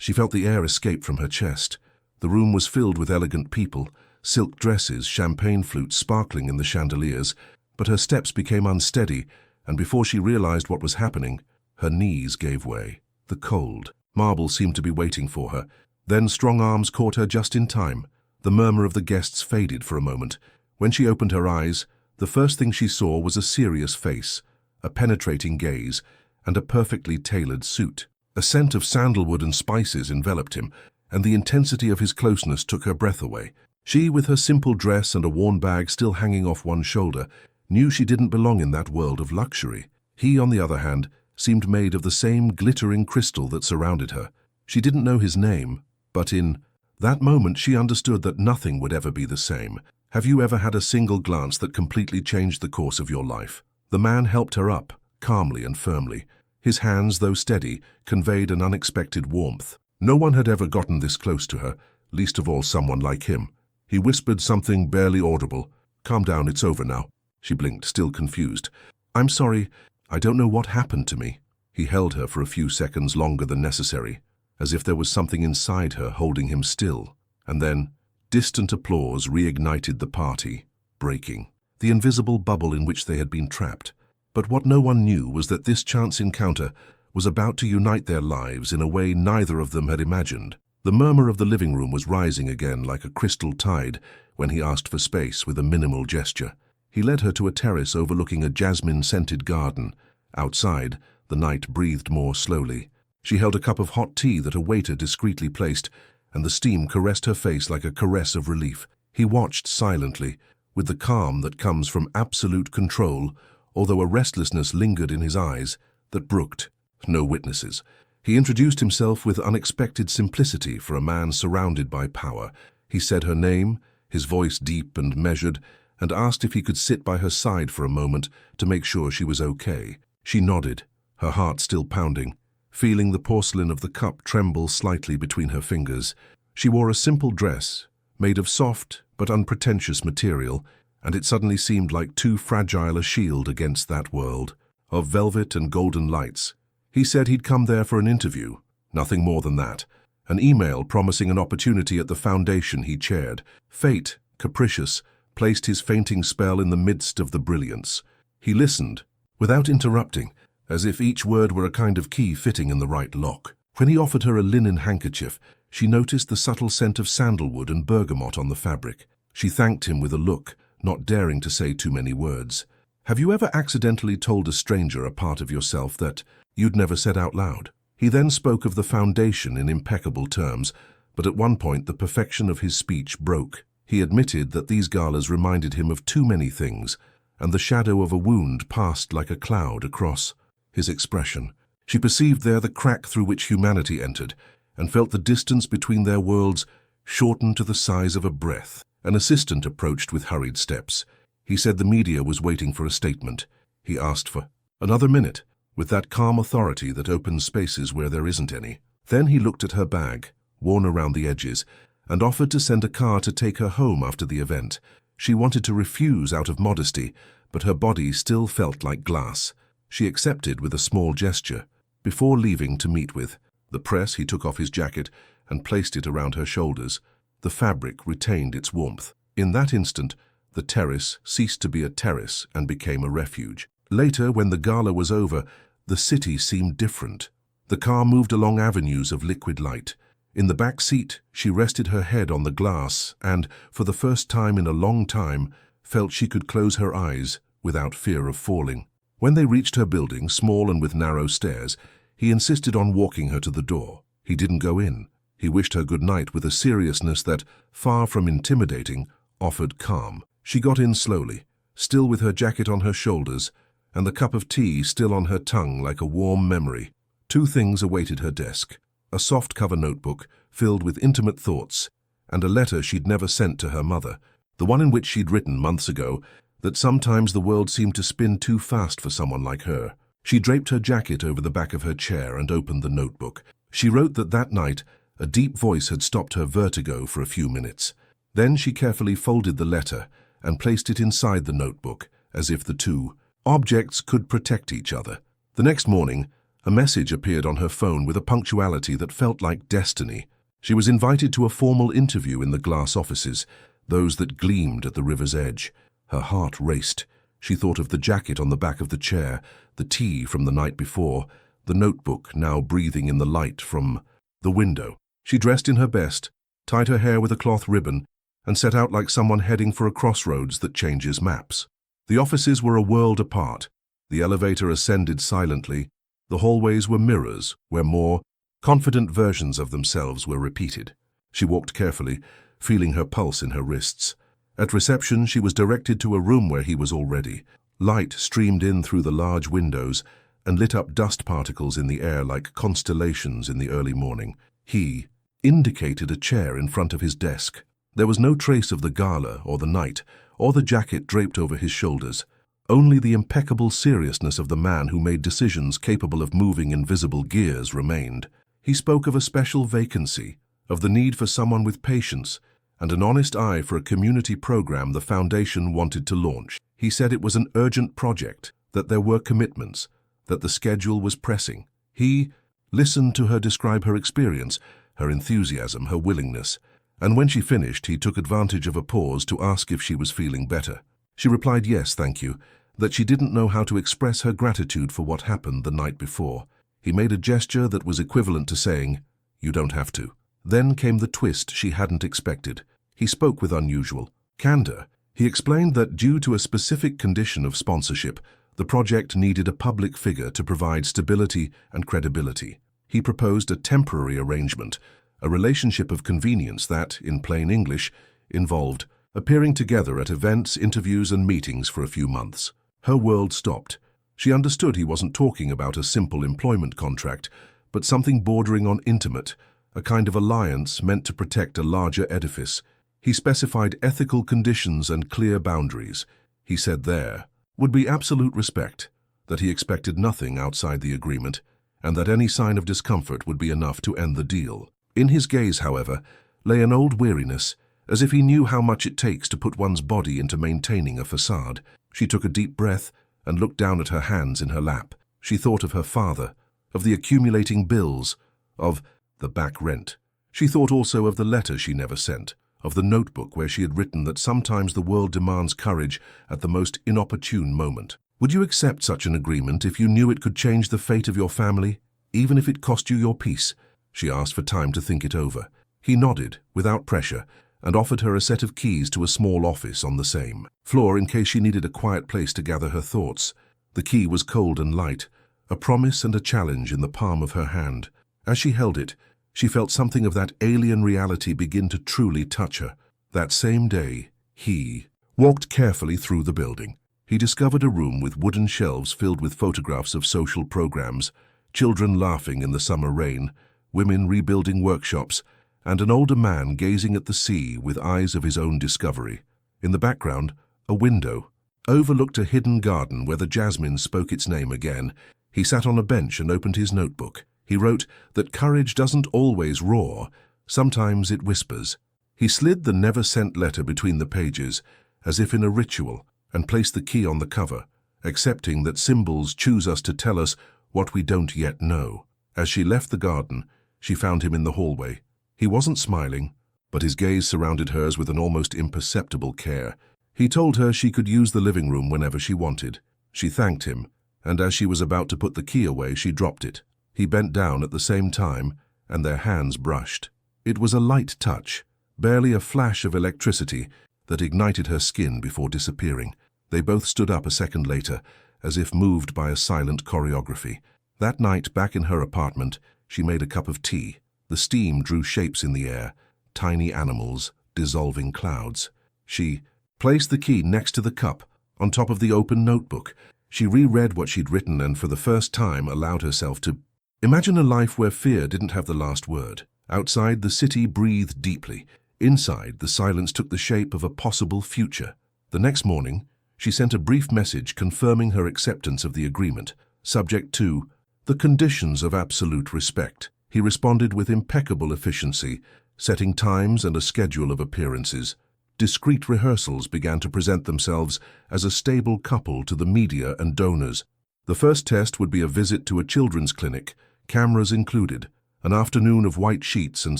She felt the air escape from her chest. The room was filled with elegant people, silk dresses, champagne flutes sparkling in the chandeliers, but her steps became unsteady, and before she realized what was happening, her knees gave way. The cold marble seemed to be waiting for her. Then strong arms caught her just in time. The murmur of the guests faded for a moment. When she opened her eyes, the first thing she saw was a serious face, a penetrating gaze, and a perfectly tailored suit. A scent of sandalwood and spices enveloped him, and the intensity of his closeness took her breath away. She, with her simple dress and a worn bag still hanging off one shoulder, knew she didn't belong in that world of luxury. He, on the other hand, seemed made of the same glittering crystal that surrounded her. She didn't know his name, but in that moment she understood that nothing would ever be the same. Have you ever had a single glance that completely changed the course of your life? The man helped her up, calmly and firmly. His hands, though steady, conveyed an unexpected warmth. No one had ever gotten this close to her, least of all someone like him. He whispered something barely audible. "Calm down, it's over now." She blinked, still confused. "I'm sorry, I don't know what happened to me." He held her for a few seconds longer than necessary, as if there was something inside her holding him still. And then, distant applause reignited the party, breaking the invisible bubble in which they had been trapped. But what no one knew was that this chance encounter was about to unite their lives in a way neither of them had imagined. The murmur of the living room was rising again like a crystal tide when he asked for space with a minimal gesture. He led her to a terrace overlooking a jasmine-scented garden. Outside, the night breathed more slowly. She held a cup of hot tea that a waiter discreetly placed, and the steam caressed her face like a caress of relief. He watched silently, with the calm that comes from absolute control, although a restlessness lingered in his eyes that brooked no witnesses. He introduced himself with unexpected simplicity for a man surrounded by power. He said her name, his voice deep and measured, and asked if he could sit by her side for a moment to make sure she was okay. She nodded, her heart still pounding, feeling the porcelain of the cup tremble slightly between her fingers. She wore a simple dress, made of soft but unpretentious material, and it suddenly seemed like too fragile a shield against that world of velvet and golden lights. He said he'd come there for an interview, nothing more than that. An email promising an opportunity at the foundation he chaired. Fate, capricious, placed his fainting spell in the midst of the brilliance. He listened, without interrupting, as if each word were a kind of key fitting in the right lock. When he offered her a linen handkerchief, she noticed the subtle scent of sandalwood and bergamot on the fabric. She thanked him with a look, not daring to say too many words. Have you ever accidentally told a stranger a part of yourself that you'd never said out loud? He then spoke of the foundation in impeccable terms, but at one point the perfection of his speech broke. He admitted that these galas reminded him of too many things, and the shadow of a wound passed like a cloud across his expression. She perceived there the crack through which humanity entered, and felt the distance between their worlds shorten to the size of a breath. An assistant approached with hurried steps. He said the media was waiting for a statement. He asked for another minute, with that calm authority that opens spaces where there isn't any. Then he looked at her bag, worn around the edges, and offered to send a car to take her home after the event. She wanted to refuse out of modesty, but her body still felt like glass. She accepted with a small gesture. Before leaving to meet with the press, he took off his jacket and placed it around her shoulders. The fabric retained its warmth. In that instant, the terrace ceased to be a terrace and became a refuge. Later, when the gala was over, the city seemed different. The car moved along avenues of liquid light. In the back seat, she rested her head on the glass and, for the first time in a long time, felt she could close her eyes without fear of falling. When they reached her building, small and with narrow stairs, he insisted on walking her to the door. He didn't go in. He wished her good night with a seriousness that, far from intimidating, offered calm. She got in slowly, still with her jacket on her shoulders, and the cup of tea still on her tongue like a warm memory. Two things awaited her desk: a soft-cover notebook filled with intimate thoughts, and a letter she'd never sent to her mother, the one in which she'd written months ago that sometimes the world seemed to spin too fast for someone like her. She draped her jacket over the back of her chair and opened the notebook. She wrote that night a deep voice had stopped her vertigo for a few minutes. Then she carefully folded the letter and placed it inside the notebook, as if the two objects could protect each other. The next morning, A message appeared on her phone with a punctuality that felt like destiny. She was invited to a formal interview in the glass offices, those that gleamed at the river's edge. Her heart raced. She thought of the jacket on the back of the chair, the tea from the night before, the notebook now breathing in the light from the window. She dressed in her best, tied her hair with a cloth ribbon, and set out like someone heading for a crossroads that changes maps. The offices were a world apart. The elevator ascended silently. The hallways were mirrors where more confident versions of themselves were repeated. She walked carefully, feeling her pulse in her wrists. At reception, she was directed to a room where he was already. Light streamed in through the large windows and lit up dust particles in the air like constellations in the early morning. He indicated a chair in front of his desk. There was no trace of the gala or the night, or the jacket draped over his shoulders. Only the impeccable seriousness of the man who made decisions capable of moving invisible gears remained. He spoke of a special vacancy, of the need for someone with patience, and an honest eye for a community program the foundation wanted to launch. He said it was an urgent project, that there were commitments, that the schedule was pressing. He listened to her describe her experience, her enthusiasm, her willingness, and when she finished, he took advantage of a pause to ask if she was feeling better. She replied yes, thank you, that she didn't know how to express her gratitude for what happened the night before. He made a gesture that was equivalent to saying, "You don't have to." Then came the twist she hadn't expected. He spoke with unusual candor. He explained that due to a specific condition of sponsorship, the project needed a public figure to provide stability and credibility. He proposed a temporary arrangement, a relationship of convenience that, in plain English, involved appearing together at events, interviews, and meetings for a few months. Her world stopped. She understood he wasn't talking about a simple employment contract, but something bordering on intimate, a kind of alliance meant to protect a larger edifice. He specified ethical conditions and clear boundaries. He said there would be absolute respect, that he expected nothing outside the agreement, and that any sign of discomfort would be enough to end the deal. In his gaze, however, lay an old weariness, as if he knew how much it takes to put one's body into maintaining a facade. She took a deep breath and looked down at her hands in her lap. She thought of her father, of the accumulating bills, of the back rent. She thought also of the letter she never sent, of the notebook where she had written that sometimes the world demands courage at the most inopportune moment. Would you accept such an agreement if you knew it could change the fate of your family, even if it cost you your peace? She asked for time to think it over. He nodded, without pressure, and offered her a set of keys to a small office on the same floor in case she needed a quiet place to gather her thoughts. The key was cold and light, a promise and a challenge in the palm of her hand. As she held it, she felt something of that alien reality begin to truly touch her. That same day, he walked carefully through the building. He discovered a room with wooden shelves filled with photographs of social programs, children laughing in the summer rain, women rebuilding workshops, and an older man gazing at the sea with eyes of his own discovery. In the background, a window overlooked a hidden garden where the jasmine spoke its name again. He sat on a bench and opened his notebook. He wrote that courage doesn't always roar, sometimes it whispers. He slid the never-sent letter between the pages, as if in a ritual, and placed the key on the cover, accepting that symbols choose us to tell us what we don't yet know. As she left the garden, she found him in the hallway. He wasn't smiling, but his gaze surrounded hers with an almost imperceptible care. He told her she could use the living room whenever she wanted. She thanked him, and as she was about to put the key away, she dropped it. He bent down at the same time, and their hands brushed. It was a light touch, barely a flash of electricity, that ignited her skin before disappearing. They both stood up a second later, as if moved by a silent choreography. That night, back in her apartment, she made a cup of tea. The steam drew shapes in the air, tiny animals, dissolving clouds. She placed the key next to the cup, on top of the open notebook. She reread what she'd written and for the first time allowed herself to imagine a life where fear didn't have the last word. Outside, the city breathed deeply. Inside, the silence took the shape of a possible future. The next morning, she sent a brief message confirming her acceptance of the agreement, subject to the conditions of absolute respect. He responded with impeccable efficiency, setting times and a schedule of appearances. Discreet rehearsals began to present themselves as a stable couple to the media and donors. The first test would be a visit to a children's clinic, cameras included, an afternoon of white sheets and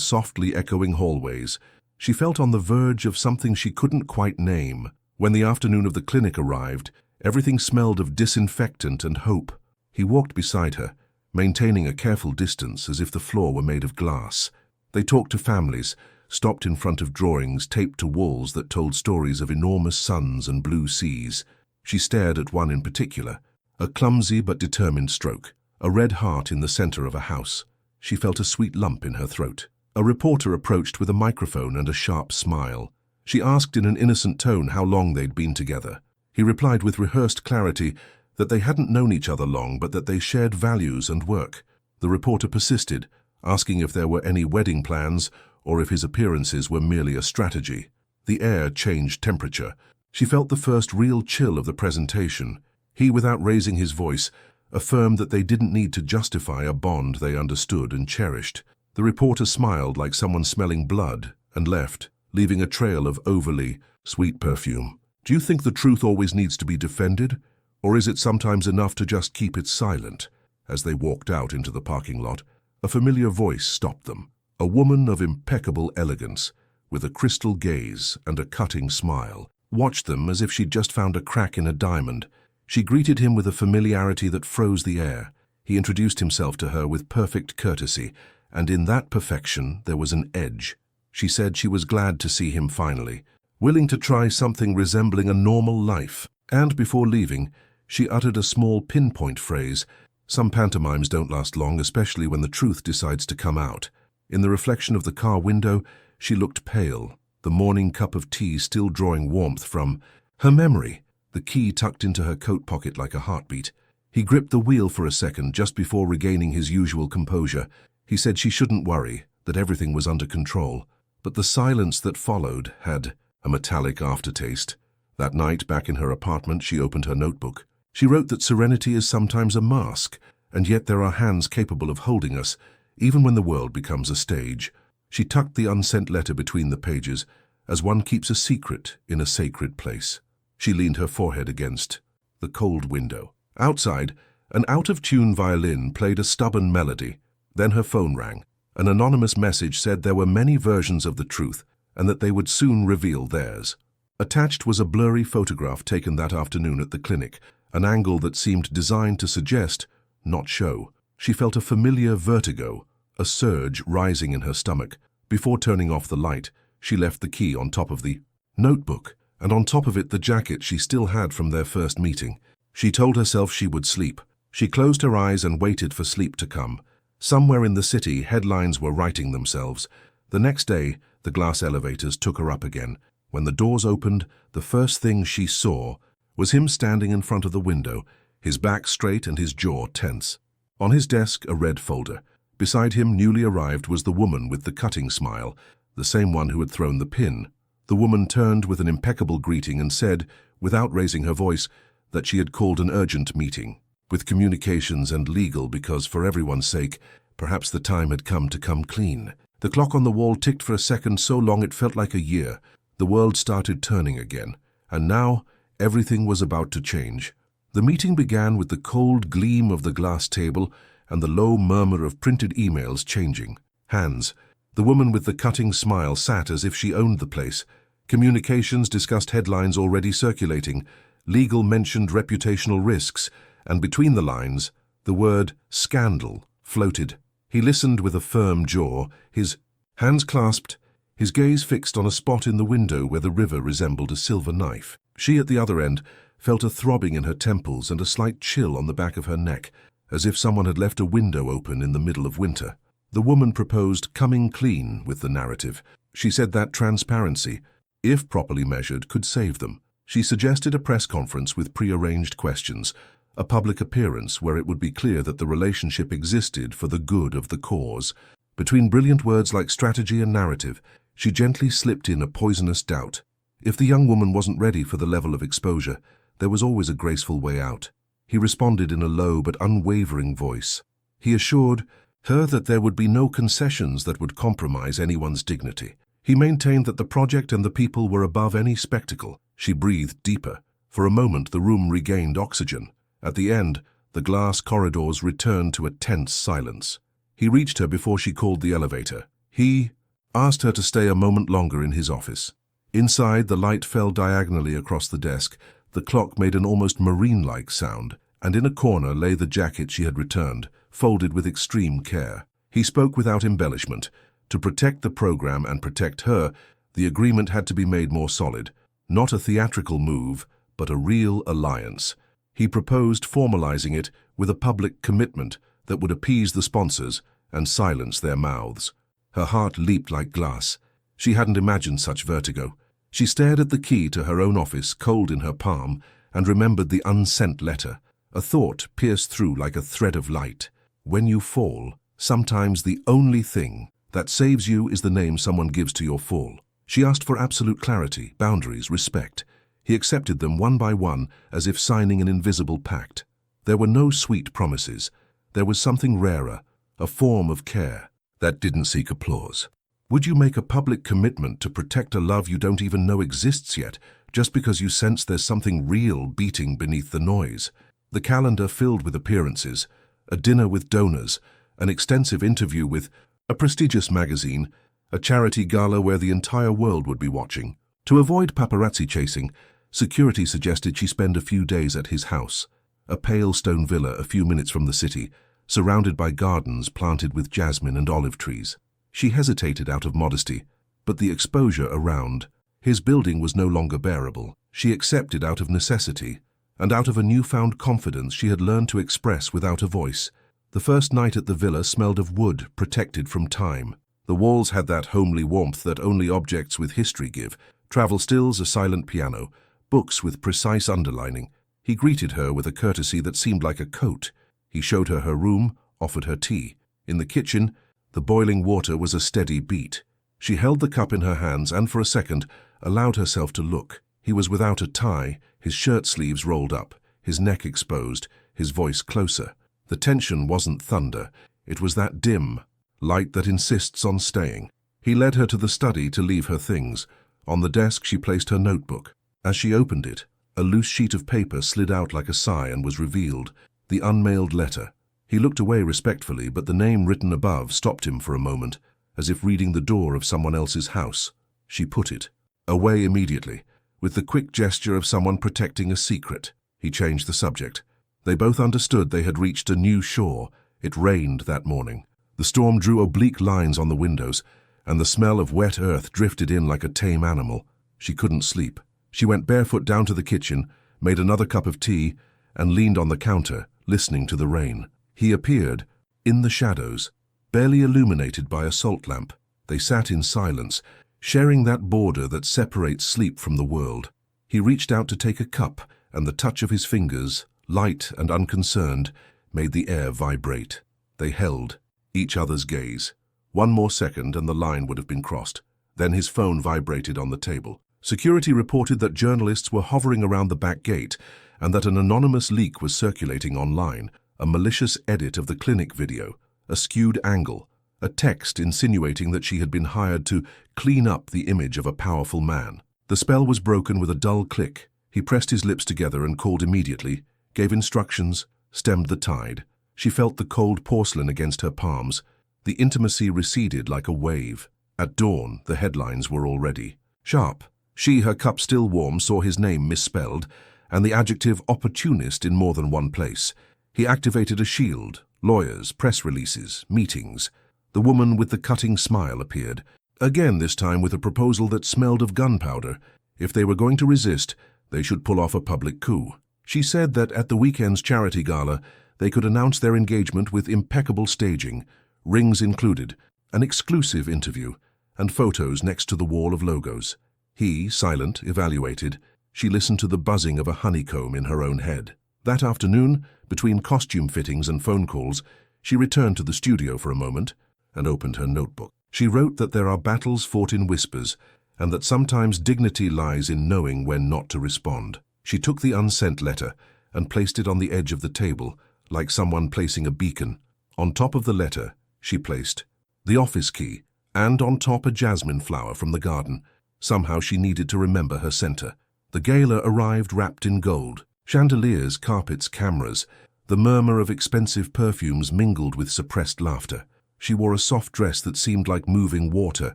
softly echoing hallways. She felt on the verge of something she couldn't quite name. When the afternoon of the clinic arrived, everything smelled of disinfectant and hope. He walked beside her, maintaining a careful distance as if the floor were made of glass. They talked to families, stopped in front of drawings taped to walls that told stories of enormous suns and blue seas. She stared at one in particular, a clumsy but determined stroke, a red heart in the center of a house. She felt a sweet lump in her throat. A reporter approached with a microphone and a sharp smile. She asked in an innocent tone how long they'd been together. He replied with rehearsed clarity that they hadn't known each other long, but that they shared values and work. The reporter persisted, asking if there were any wedding plans or if his appearances were merely a strategy. The air changed temperature. She felt the first real chill of the presentation. He, without raising his voice, affirmed that they didn't need to justify a bond they understood and cherished. The reporter smiled like someone smelling blood and left, leaving a trail of overly sweet perfume. Do you think the truth always needs to be defended, or is it sometimes enough to just keep it silent? As they walked out into the parking lot, a familiar voice stopped them. A woman of impeccable elegance, with a crystal gaze and a cutting smile, watched them as if she'd just found a crack in a diamond. She greeted him with a familiarity that froze the air. He introduced himself to her with perfect courtesy, and in that perfection there was an edge. She said she was glad to see him finally, willing to try something resembling a normal life. And before leaving, she uttered a small pinpoint phrase. Some pantomimes don't last long, especially when the truth decides to come out. In the reflection of the car window, she looked pale, the morning cup of tea still drawing warmth from her memory, the key tucked into her coat pocket like a heartbeat. He gripped the wheel for a second just before regaining his usual composure. He said she shouldn't worry, that everything was under control. But the silence that followed had a metallic aftertaste. That night, back in her apartment, she opened her notebook. She wrote that serenity is sometimes a mask, and yet there are hands capable of holding us, even when the world becomes a stage. She tucked the unsent letter between the pages, as one keeps a secret in a sacred place. She leaned her forehead against the cold window. Outside, an out-of-tune violin played a stubborn melody. Then her phone rang. An anonymous message said there were many versions of the truth, and that they would soon reveal theirs. Attached was a blurry photograph taken that afternoon at the clinic, an angle that seemed designed to suggest, not show. She felt a familiar vertigo, a surge rising in her stomach. Before turning off the light, she left the key on top of the notebook, and on top of it the jacket she still had from their first meeting. She told herself she would sleep. She closed her eyes and waited for sleep to come. Somewhere in the city, headlines were writing themselves. The next day, the glass elevators took her up again. When the doors opened, the first thing she saw was him standing in front of the window, his back straight and his jaw tense. On his desk, a red folder. Beside him, newly arrived, was the woman with the cutting smile, the same one who had thrown the pin. The woman turned with an impeccable greeting and said, without raising her voice, that she had called an urgent meeting, with communications and legal, because, for everyone's sake, perhaps the time had come to come clean. The clock on the wall ticked for a second so long it felt like a year. The world started turning again, and now everything was about to change. The meeting began with the cold gleam of the glass table and the low murmur of printed emails changing hands. The woman with the cutting smile sat as if she owned the place. Communications discussed headlines already circulating. Legal mentioned reputational risks, and between the lines, the word scandal floated. He listened with a firm jaw, his hands clasped, his gaze fixed on a spot in the window where the river resembled a silver knife. She, at the other end, felt a throbbing in her temples and a slight chill on the back of her neck, as if someone had left a window open in the middle of winter. The woman proposed coming clean with the narrative. She said that transparency, if properly measured, could save them. She suggested a press conference with pre-arranged questions, a public appearance where it would be clear that the relationship existed for the good of the cause. Between brilliant words like strategy and narrative, she gently slipped in a poisonous doubt. If the young woman wasn't ready for the level of exposure, there was always a graceful way out. He responded in a low but unwavering voice. He assured her that there would be no concessions that would compromise anyone's dignity. He maintained that the project and the people were above any spectacle. She breathed deeper. For a moment, the room regained oxygen. At the end, The glass corridors returned to a tense silence. He reached her before she called the elevator. He asked her to stay a moment longer in his office. Inside, the light fell diagonally across the desk. The clock made an almost marine-like sound, and in a corner lay the jacket she had returned, folded with extreme care. He spoke without embellishment. To protect the program and protect her, the agreement had to be made more solid. Not a theatrical move, but a real alliance. He proposed formalizing it with a public commitment that would appease the sponsors and silence their mouths. Her heart leaped like glass. She hadn't imagined such vertigo. She stared at the key to her own office, cold in her palm, and remembered the unsent letter. A thought pierced through like a thread of light. When you fall, sometimes the only thing that saves you is the name someone gives to your fall. She asked for absolute clarity, boundaries, respect. He accepted them one by one, as if signing an invisible pact. There were no sweet promises. There was something rarer, a form of care that didn't seek applause. Would you make a public commitment to protect a love you don't even know exists yet, just because you sense there's something real beating beneath the noise? The calendar filled with appearances, a dinner with donors, an extensive interview with a prestigious magazine, a charity gala where the entire world would be watching. To avoid paparazzi chasing, security suggested she spend a few days at his house, a pale stone villa a few minutes from the city, surrounded by gardens planted with jasmine and olive trees. She hesitated out of modesty, but the exposure around his building was no longer bearable. She accepted out of necessity, and out of a newfound confidence she had learned to express without a voice. The first night at the villa smelled of wood protected from time. The walls had that homely warmth that only objects with history give. Travel stills, a silent piano, books with precise underlining. He greeted her with a courtesy that seemed like a coat. He showed her her room, offered her tea. In the kitchen, the boiling water was a steady beat. She held the cup in her hands and for a second allowed herself to look. He was without a tie, his shirt sleeves rolled up, his neck exposed, his voice closer. The tension wasn't thunder. It was that dim light that insists on staying. He led her to the study to leave her things. On the desk she placed her notebook. As she opened it, a loose sheet of paper slid out like a sigh and was revealed. The unmailed letter. He looked away respectfully, but the name written above stopped him for a moment, as if reading the door of someone else's house. She put it away immediately, with the quick gesture of someone protecting a secret. He changed the subject. They both understood they had reached a new shore. It rained that morning. The storm drew oblique lines on the windows, and the smell of wet earth drifted in like a tame animal. She couldn't sleep. She went barefoot down to the kitchen, made another cup of tea, and leaned on the counter, listening to the rain. He appeared, in the shadows, barely illuminated by a salt lamp. They sat in silence, sharing that border that separates sleep from the world. He reached out to take a cup, and the touch of his fingers, light and unconcerned, made the air vibrate. They held each other's gaze. One more second and the line would have been crossed. Then his phone vibrated on the table. Security reported that journalists were hovering around the back gate and that an anonymous leak was circulating online, a malicious edit of the clinic video, a skewed angle, a text insinuating that she had been hired to clean up the image of a powerful man. The spell was broken with a dull click. He pressed his lips together and called immediately, gave instructions, stemmed the tide. She felt the cold porcelain against her palms. The intimacy receded like a wave. At dawn, the headlines were already sharp. She, her cup still warm, saw his name misspelled, and the adjective opportunist in more than one place. He activated a shield, lawyers, press releases, meetings. The woman with the cutting smile appeared, again this time with a proposal that smelled of gunpowder. If they were going to resist, they should pull off a public coup. She said that at the weekend's charity gala, they could announce their engagement with impeccable staging, rings included, an exclusive interview, and photos next to the wall of logos. He, silent, evaluated. She listened to the buzzing of a honeycomb in her own head. That afternoon, between costume fittings and phone calls, she returned to the studio for a moment and opened her notebook. She wrote that there are battles fought in whispers, and that sometimes dignity lies in knowing when not to respond. She took the unsent letter and placed it on the edge of the table, like someone placing a beacon. On top of the letter, she placed the office key, and on top a jasmine flower from the garden. Somehow she needed to remember her center. The gala arrived wrapped in gold. Chandeliers, carpets, cameras. The murmur of expensive perfumes mingled with suppressed laughter. She wore a soft dress that seemed like moving water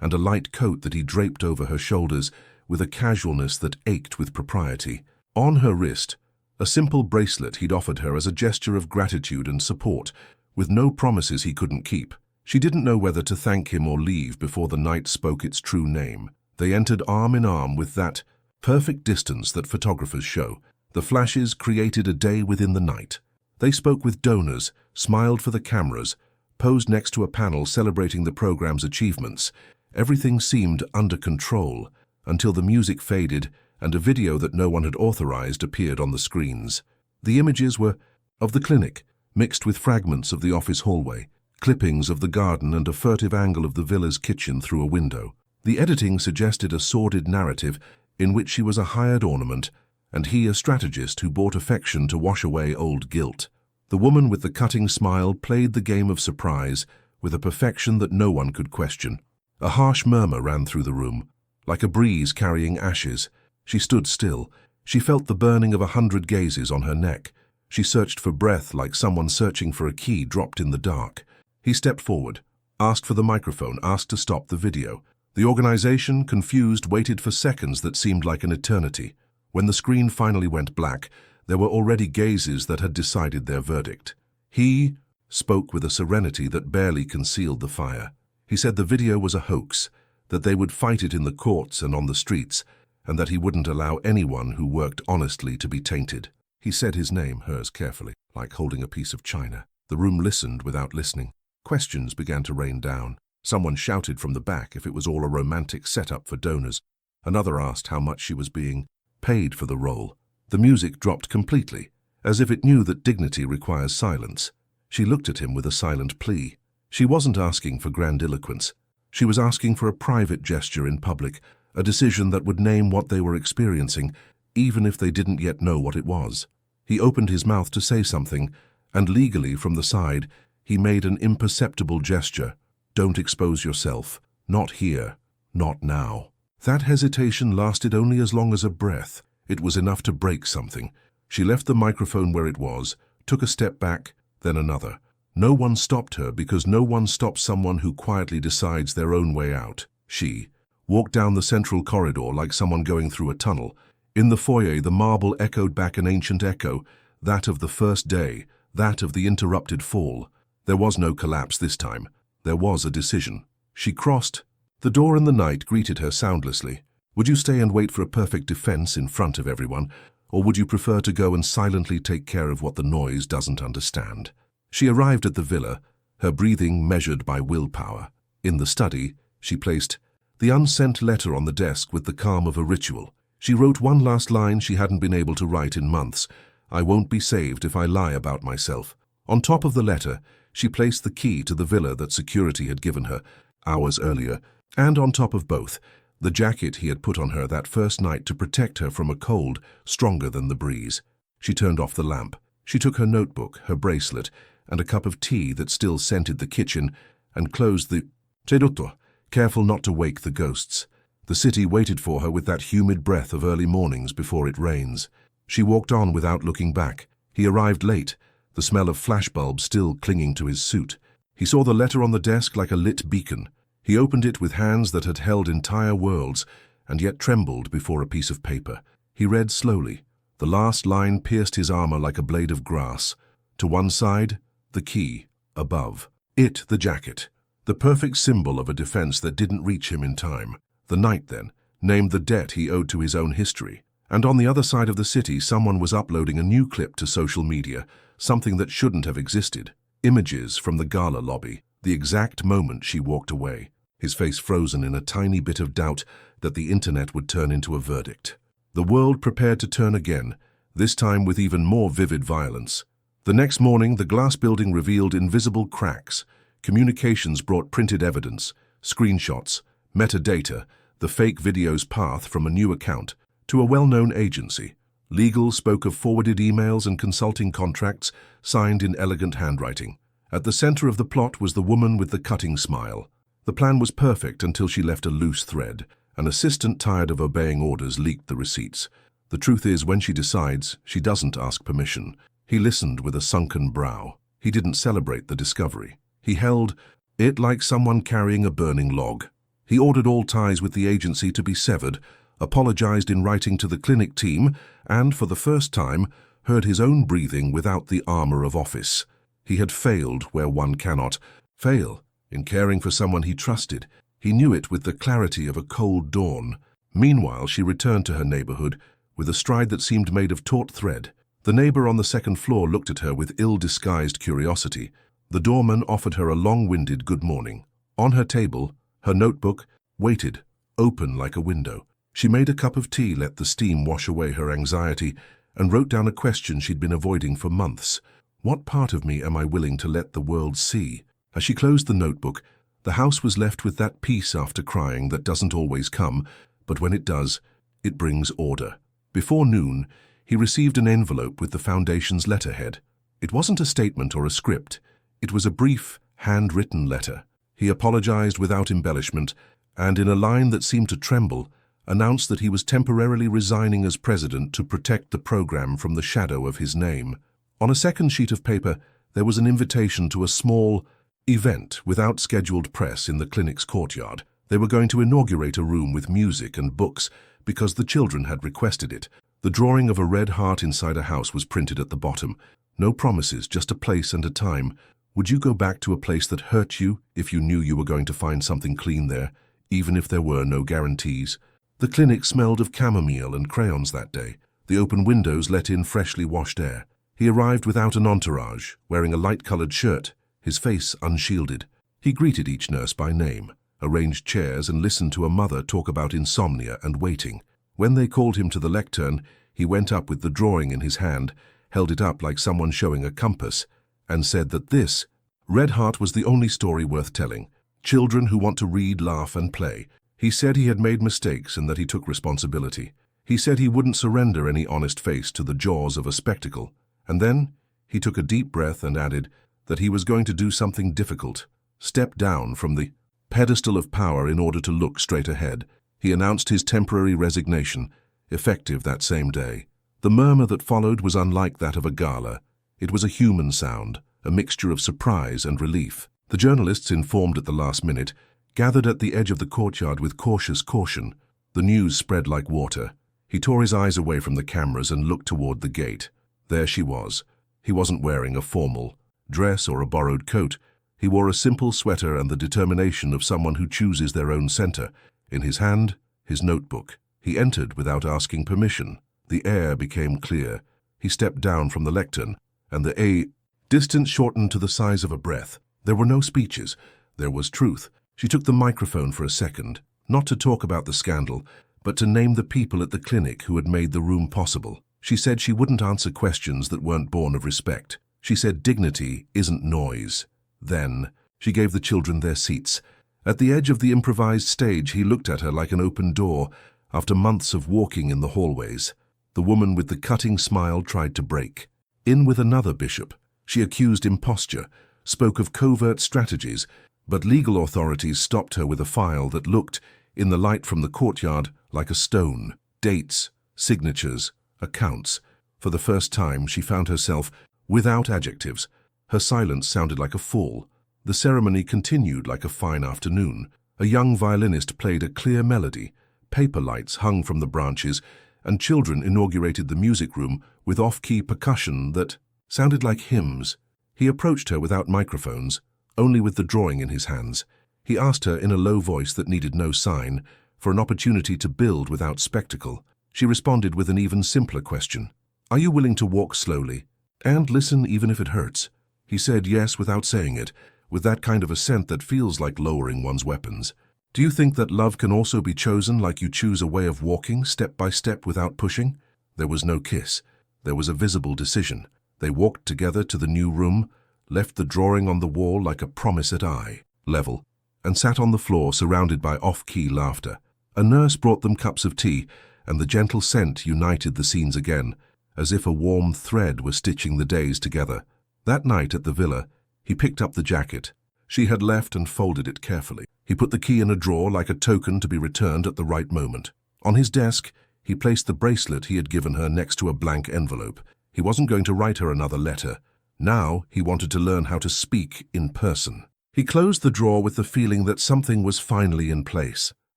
and a light coat that he draped over her shoulders with a casualness that ached with propriety. On her wrist, a simple bracelet he'd offered her as a gesture of gratitude and support, with no promises he couldn't keep. She didn't know whether to thank him or leave before the night spoke its true name. They entered arm in arm with that perfect distance that photographers show. The flashes created a day within the night. They spoke with donors, smiled for the cameras, posed next to a panel celebrating the program's achievements. Everything seemed under control until the music faded and a video that no one had authorized appeared on the screens. The images were of the clinic, mixed with fragments of the office hallway, clippings of the garden and a furtive angle of the villa's kitchen through a window. The editing suggested a sordid narrative in which she was a hired ornament and he a strategist who bought affection to wash away old guilt. The woman with the cutting smile played the game of surprise with a perfection that no one could question. A harsh murmur ran through the room, like a breeze carrying ashes. She stood still. She felt the burning of 100 gazes on her neck. She searched for breath like someone searching for a key dropped in the dark. He stepped forward, asked for the microphone, asked to stop the video. The organization, confused, waited for seconds that seemed like an eternity. When the screen finally went black, there were already gazes that had decided their verdict. He spoke with a serenity that barely concealed the fire. He said the video was a hoax, that they would fight it in the courts and on the streets, and that he wouldn't allow anyone who worked honestly to be tainted. He said his name, hers carefully, like holding a piece of china. The room listened without listening. Questions began to rain down. Someone shouted from the back if it was all a romantic setup for donors. Another asked how much she was being paid for the role. The music dropped completely, as if it knew that dignity requires silence. She looked at him with a silent plea. She wasn't asking for grandiloquence. She was asking for a private gesture in public, a decision that would name what they were experiencing, even if they didn't yet know what it was. He opened his mouth to say something, and legally from the side, he made an imperceptible gesture. Don't expose yourself. Not here. Not now. That hesitation lasted only as long as a breath. It was enough to break something. She left the microphone where it was, took a step back, then another. No one stopped her because no one stops someone who quietly decides their own way out. She walked down the central corridor like someone going through a tunnel. In the foyer, the marble echoed back an ancient echo, that of the first day, that of the interrupted fall. There was no collapse this time. There was a decision. She crossed. The door in the night greeted her soundlessly. Would you stay and wait for a perfect defense in front of everyone, or would you prefer to go and silently take care of what the noise doesn't understand? She arrived at the villa, her breathing measured by willpower. In the study, she placed the unsent letter on the desk with the calm of a ritual. She wrote one last line she hadn't been able to write in months. I won't be saved if I lie about myself. On top of the letter, she placed the key to the villa that security had given her hours earlier, and on top of both, the jacket he had put on her that first night to protect her from a cold stronger than the breeze. She turned off the lamp. She took her notebook, her bracelet, and a cup of tea that still scented the kitchen, and closed the sedotto, careful not to wake the ghosts. The city waited for her with that humid breath of early mornings before it rains. She walked on without looking back. He arrived late, the smell of flashbulbs still clinging to his suit. He saw the letter on the desk like a lit beacon. He opened it with hands that had held entire worlds, and yet trembled before a piece of paper. He read slowly. The last line pierced his armor like a blade of grass. To one side, the key. Above it, the jacket. The perfect symbol of a defense that didn't reach him in time. The night, then, named the debt he owed to his own history. And on the other side of the city, someone was uploading a new clip to social media, something that shouldn't have existed. Images from the gala lobby, the exact moment she walked away. His face frozen in a tiny bit of doubt that the internet would turn into a verdict. The world prepared to turn again, this time with even more vivid violence. The next morning, the glass building revealed invisible cracks. Communications brought printed evidence, screenshots, metadata, the fake video's path from a new account to a well-known agency. Legal spoke of forwarded emails and consulting contracts signed in elegant handwriting. At the center of the plot was the woman with the cutting smile. The plan was perfect until she left a loose thread. An assistant tired of obeying orders leaked the receipts. The truth is, when she decides, she doesn't ask permission. He listened with a sunken brow. He didn't celebrate the discovery. He held it like someone carrying a burning log. He ordered all ties with the agency to be severed, apologized in writing to the clinic team, and, for the first time, heard his own breathing without the armor of office. He had failed where one cannot fail, in caring for someone he trusted. He knew it with the clarity of a cold dawn. Meanwhile, she returned to her neighborhood with a stride that seemed made of taut thread. The neighbor on the second floor looked at her with ill-disguised curiosity. The doorman offered her a long-winded good morning. On her table, her notebook waited, open like a window. She made a cup of tea, let the steam wash away her anxiety, and wrote down a question she'd been avoiding for months. What part of me am I willing to let the world see? As she closed the notebook, the house was left with that peace after crying that doesn't always come, but when it does, it brings order. Before noon, he received an envelope with the foundation's letterhead. It wasn't a statement or a script. It was a brief, handwritten letter. He apologized without embellishment, and in a line that seemed to tremble, announced that he was temporarily resigning as president to protect the program from the shadow of his name. On a second sheet of paper, there was an invitation to a small event without scheduled press in the clinic's courtyard. They were going to inaugurate a room with music and books because the children had requested it. The drawing of a red heart inside a house was printed at the bottom. No promises, just a place and a time. Would you go back to a place that hurt you if you knew you were going to find something clean there, even if there were no guarantees? The clinic smelled of chamomile and crayons that day. The open windows let in freshly washed air. He arrived without an entourage, wearing a light-colored shirt, his face unshielded. He greeted each nurse by name, arranged chairs, and listened to a mother talk about insomnia and waiting. When they called him to the lectern, he went up with the drawing in his hand, held it up like someone showing a compass, and said that this, Red Heart, was the only story worth telling. Children who want to read, laugh, and play. He said he had made mistakes and that he took responsibility. He said he wouldn't surrender any honest face to the jaws of a spectacle. And then he took a deep breath and added that he was going to do something difficult, step down from the pedestal of power in order to look straight ahead. He announced his temporary resignation, effective that same day. The murmur that followed was unlike that of a gala. It was a human sound, a mixture of surprise and relief. The journalists, informed at the last minute, gathered at the edge of the courtyard with cautious caution. The news spread like water. He tore his eyes away from the cameras and looked toward the gate. There she was. He wasn't wearing a formal dress or a borrowed coat. He wore a simple sweater and the determination of someone who chooses their own center. In his hand, his notebook. He entered without asking permission. The air became clear. He stepped down from the lectern, and the distance shortened to the size of a breath. There were no speeches. There was truth. She took the microphone for a second, not to talk about the scandal, but to name the people at the clinic who had made the room possible. She said she wouldn't answer questions that weren't born of respect. She said dignity isn't noise. Then she gave the children their seats. At the edge of the improvised stage, he looked at her like an open door after months of walking in the hallways. The woman with the cutting smile tried to break. In with another bishop. She accused imposture, spoke of covert strategies, but legal authorities stopped her with a file that looked, in the light from the courtyard, like a stone. Dates, signatures, accounts. For the first time, she found herself without adjectives. Her silence sounded like a fall. The ceremony continued like a fine afternoon. A young violinist played a clear melody. Paper lights hung from the branches, and children inaugurated the music room with off-key percussion that sounded like hymns. He approached her without microphones, only with the drawing in his hands. He asked her in a low voice that needed no sign, for an opportunity to build without spectacle. She responded with an even simpler question. Are you willing to walk slowly and listen even if it hurts? He said yes without saying it, with that kind of assent that feels like lowering one's weapons. Do you think that love can also be chosen like you choose a way of walking step by step without pushing? There was no kiss. There was a visible decision. They walked together to the new room, left the drawing on the wall like a promise at eye level, and sat on the floor surrounded by off-key laughter. A nurse brought them cups of tea, and the gentle scent united the scenes again, as if a warm thread were stitching the days together. That night at the villa, he picked up the jacket. She had left and folded it carefully. He put the key in a drawer like a token to be returned at the right moment. On his desk, he placed the bracelet he had given her next to a blank envelope. He wasn't going to write her another letter. Now he wanted to learn how to speak in person. He closed the drawer with the feeling that something was finally in place.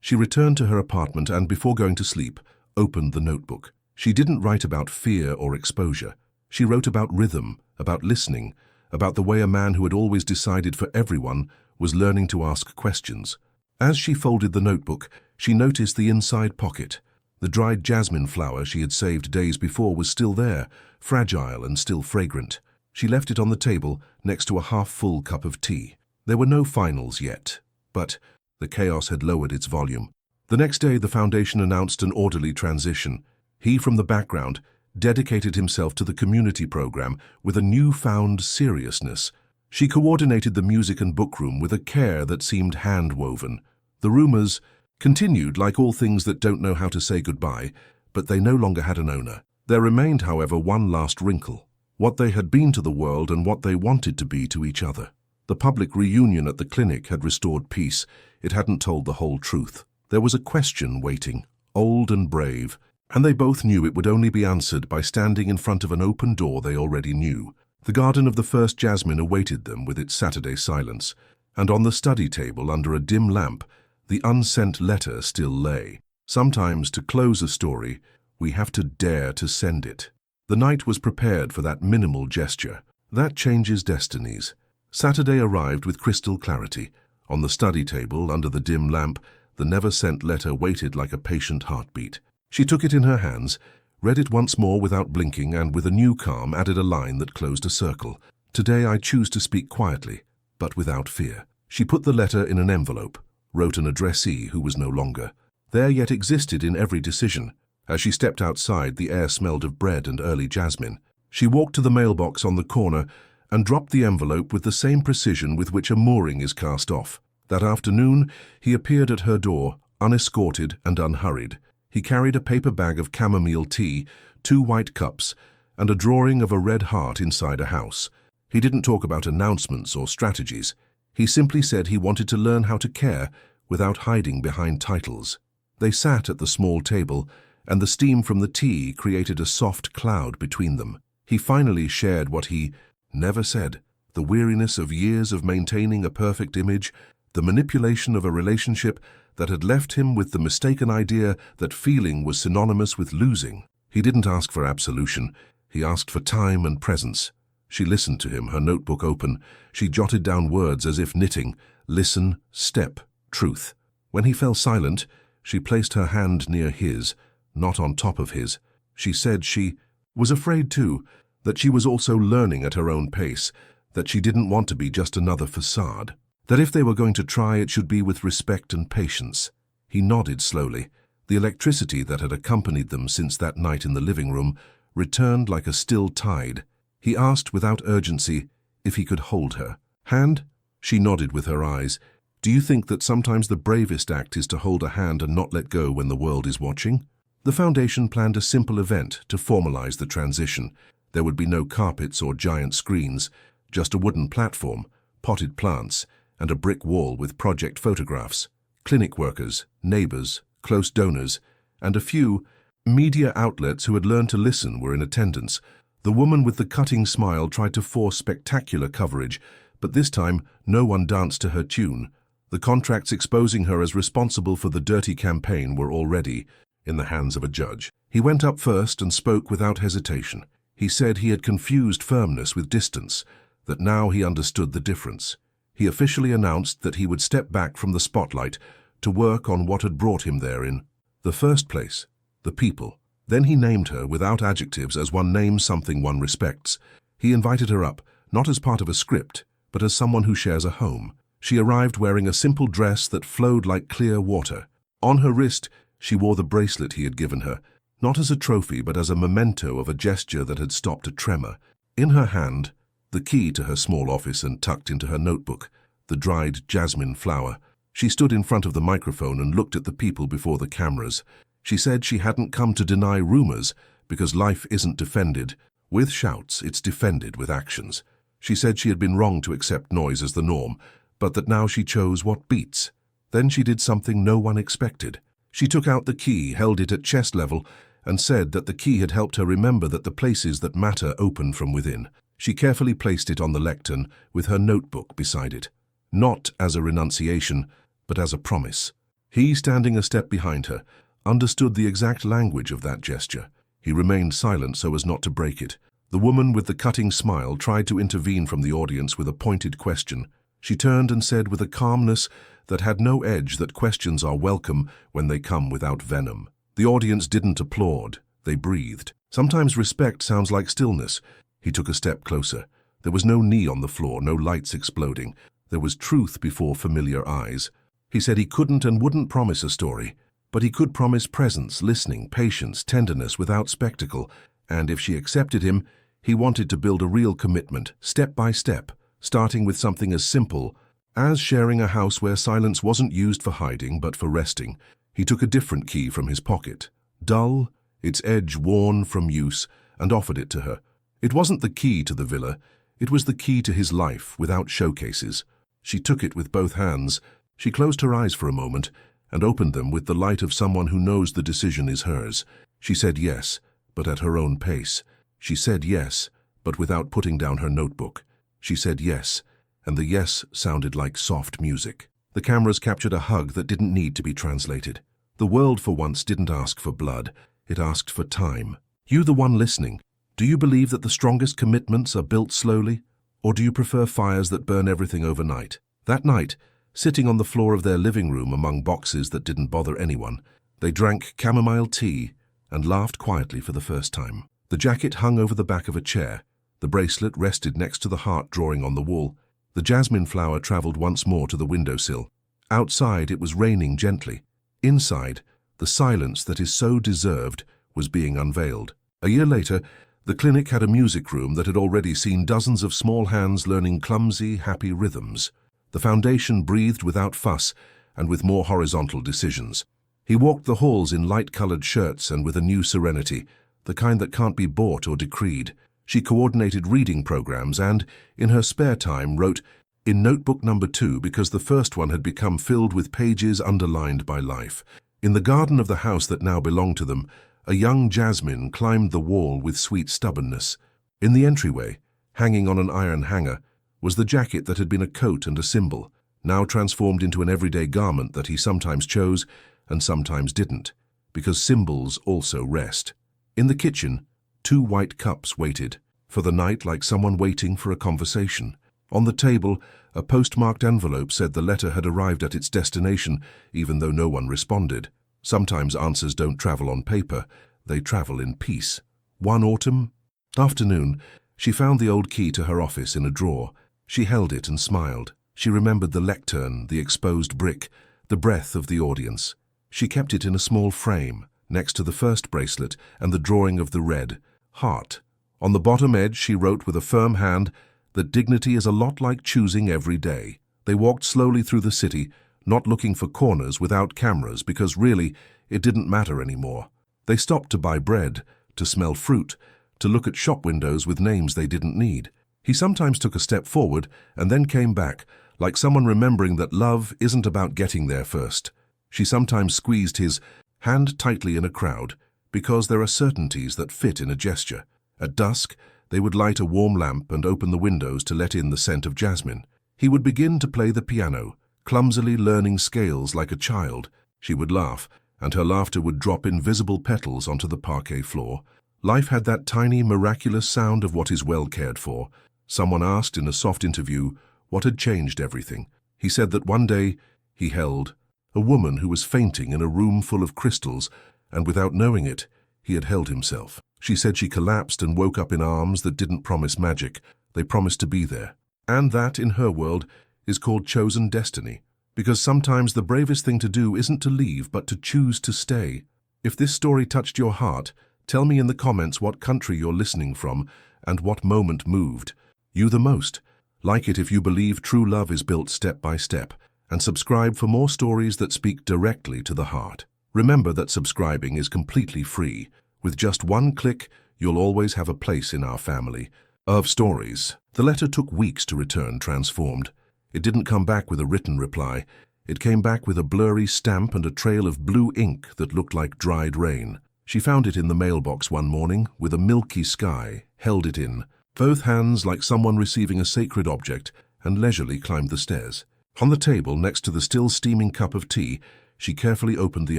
She returned to her apartment and, before going to sleep, opened the notebook. She didn't write about fear or exposure. She wrote about rhythm, about listening, about the way a man who had always decided for everyone was learning to ask questions. As she folded the notebook, she noticed the inside pocket. The dried jasmine flower she had saved days before was still there, fragile and still fragrant. She left it on the table next to a half-full cup of tea. There were no finals yet, but the chaos had lowered its volume. The next day, the foundation announced an orderly transition. He, from the background, dedicated himself to the community program with a newfound seriousness. She coordinated the music and bookroom with a care that seemed hand-woven. The rumors continued like all things that don't know how to say goodbye, but they no longer had an owner. There remained, however, one last wrinkle: what they had been to the world and what they wanted to be to each other. The public reunion at the clinic had restored peace. It hadn't told the whole truth. There was a question waiting, old and brave, and they both knew it would only be answered by standing in front of an open door they already knew. The garden of the first jasmine awaited them with its Saturday silence, and on the study table under a dim lamp, the unsent letter still lay. Sometimes, to close a story, we have to dare to send it. The night was prepared for that minimal gesture. That changes destinies. Saturday arrived with crystal clarity. On the study table, under the dim lamp, the never-sent letter waited like a patient heartbeat. She took it in her hands, read it once more without blinking, and with a new calm added a line that closed a circle. Today I choose to speak quietly, but without fear. She put the letter in an envelope, wrote an addressee who was no longer. There yet existed in every decision. As she stepped outside, the air smelled of bread and early jasmine. She walked to the mailbox on the corner and dropped the envelope with the same precision with which a mooring is cast off. That afternoon, he appeared at her door, unescorted and unhurried. He carried a paper bag of chamomile tea, 2 white cups, and a drawing of a red heart inside a house. He didn't talk about announcements or strategies. He simply said he wanted to learn how to care without hiding behind titles. They sat at the small table, and the steam from the tea created a soft cloud between them. He finally shared what he never said: the weariness of years of maintaining a perfect image, the manipulation of a relationship that had left him with the mistaken idea that feeling was synonymous with losing. He didn't ask for absolution. He asked for time and presence. She listened to him, her notebook open. She jotted down words as if knitting: listen, step, truth. When he fell silent, she placed her hand near his, not on top of his. She said she was afraid too, that she was also learning at her own pace, that she didn't want to be just another facade, that if they were going to try, it should be with respect and patience. He nodded slowly. The electricity that had accompanied them since that night in the living room returned like a still tide. He asked without urgency if he could hold her hand. She nodded with her eyes. Do you think that sometimes the bravest act is to hold a hand and not let go when the world is watching? The foundation planned a simple event to formalize the transition. There would be no carpets or giant screens, just a wooden platform, potted plants, and a brick wall with project photographs. Clinic workers, neighbors, close donors, and a few media outlets who had learned to listen were in attendance. The woman with the cutting smile tried to force spectacular coverage, but this time no one danced to her tune. The contracts exposing her as responsible for the dirty campaign were already in the hands of a judge. He went up first and spoke without hesitation. He said he had confused firmness with distance, that now he understood the difference. He officially announced that he would step back from the spotlight to work on what had brought him there in the first place: the people. Then he named her without adjectives, as one names something one respects. He invited her up, not as part of a script, but as someone who shares a home. She arrived wearing a simple dress that flowed like clear water. On her wrist, she wore the bracelet he had given her, not as a trophy but as a memento of a gesture that had stopped a tremor. In her hand, the key to her small office, and tucked into her notebook, the dried jasmine flower. She stood in front of the microphone and looked at the people before the cameras. She said she hadn't come to deny rumors, because life isn't defended with shouts, it's defended with actions. She said she had been wrong to accept noise as the norm, but that now she chose what beats. Then she did something no one expected. She took out the key, held it at chest level, and said that the key had helped her remember that the places that matter open from within. She carefully placed it on the lectern with her notebook beside it, not as a renunciation, but as a promise. He, standing a step behind her, understood the exact language of that gesture. He remained silent so as not to break it. The woman with the cutting smile tried to intervene from the audience with a pointed question. She turned and said with a calmness that had no edge that questions are welcome when they come without venom. The audience didn't applaud, they breathed. Sometimes respect sounds like stillness. He took a step closer. There was no knee on the floor, no lights exploding. There was truth before familiar eyes. He said he couldn't and wouldn't promise a story, but he could promise presence, listening, patience, tenderness without spectacle, and if she accepted him, he wanted to build a real commitment, step by step, starting with something as simple as sharing a house where silence wasn't used for hiding but for resting. He took a different key from his pocket, dull, its edge worn from use, and offered it to her. It wasn't the key to the villa, it was the key to his life without showcases. She took it with both hands. She closed her eyes for a moment and opened them with the light of someone who knows the decision is hers. She said yes, but at her own pace. She said yes, but without putting down her notebook. She said yes, and the yes sounded like soft music. The cameras captured a hug that didn't need to be translated. The world for once didn't ask for blood, it asked for time. You, the one listening, do you believe that the strongest commitments are built slowly, or do you prefer fires that burn everything overnight? That night, sitting on the floor of their living room among boxes that didn't bother anyone, they drank chamomile tea and laughed quietly for the first time. The jacket hung over the back of a chair. The bracelet rested next to the heart drawing on the wall. The jasmine flower traveled once more to the windowsill. Outside, it was raining gently. Inside, the silence that is so deserved was being unveiled. A year later, the clinic had a music room that had already seen dozens of small hands learning clumsy, happy rhythms. The foundation breathed without fuss and with more horizontal decisions. He walked the halls in light-colored shirts and with a new serenity, the kind that can't be bought or decreed. She coordinated reading programs and, in her spare time, wrote in notebook number 2 because the first one had become filled with pages underlined by life. In the garden of the house that now belonged to them, a young jasmine climbed the wall with sweet stubbornness. In the entryway, hanging on an iron hanger, was the jacket that had been a coat and a symbol, now transformed into an everyday garment that he sometimes chose and sometimes didn't, because symbols also rest. In the kitchen, 2 white cups waited, for the night like someone waiting for a conversation. On the table, a postmarked envelope said the letter had arrived at its destination, even though no one responded. Sometimes answers don't travel on paper, they travel in peace. One autumn afternoon, she found the old key to her office in a drawer. She held it and smiled. She remembered the lectern, the exposed brick, the breath of the audience. She kept it in a small frame, next to the first bracelet and the drawing of the red heart. On the bottom edge, she wrote with a firm hand that dignity is a lot like choosing every day. They walked slowly through the city, not looking for corners without cameras because really, it didn't matter anymore. They stopped to buy bread, to smell fruit, to look at shop windows with names they didn't need. He sometimes took a step forward and then came back, like someone remembering that love isn't about getting there first. She sometimes squeezed his hand tightly in a crowd, because there are certainties that fit in a gesture. At dusk, they would light a warm lamp and open the windows to let in the scent of jasmine. He would begin to play the piano, clumsily learning scales like a child. She would laugh, and her laughter would drop invisible petals onto the parquet floor. Life had that tiny, miraculous sound of what is well cared for. Someone asked in a soft interview what had changed everything. He said that one day he held a woman who was fainting in a room full of crystals, and without knowing it, he had held himself. She said she collapsed and woke up in arms that didn't promise magic. They promised to be there. And that, in her world, is called chosen destiny. Because sometimes the bravest thing to do isn't to leave, but to choose to stay. If this story touched your heart, tell me in the comments what country you're listening from and what moment moved you the most. Like it if you believe true love is built step by step, and subscribe for more stories that speak directly to the heart. Remember that subscribing is completely free. With just one click, you'll always have a place in our family of stories. The letter took weeks to return transformed. It didn't come back with a written reply. It came back with a blurry stamp and a trail of blue ink that looked like dried rain. She found it in the mailbox one morning with a milky sky, held it in both hands like someone receiving a sacred object, and leisurely climbed the stairs. On the table, next to the still steaming cup of tea, she carefully opened the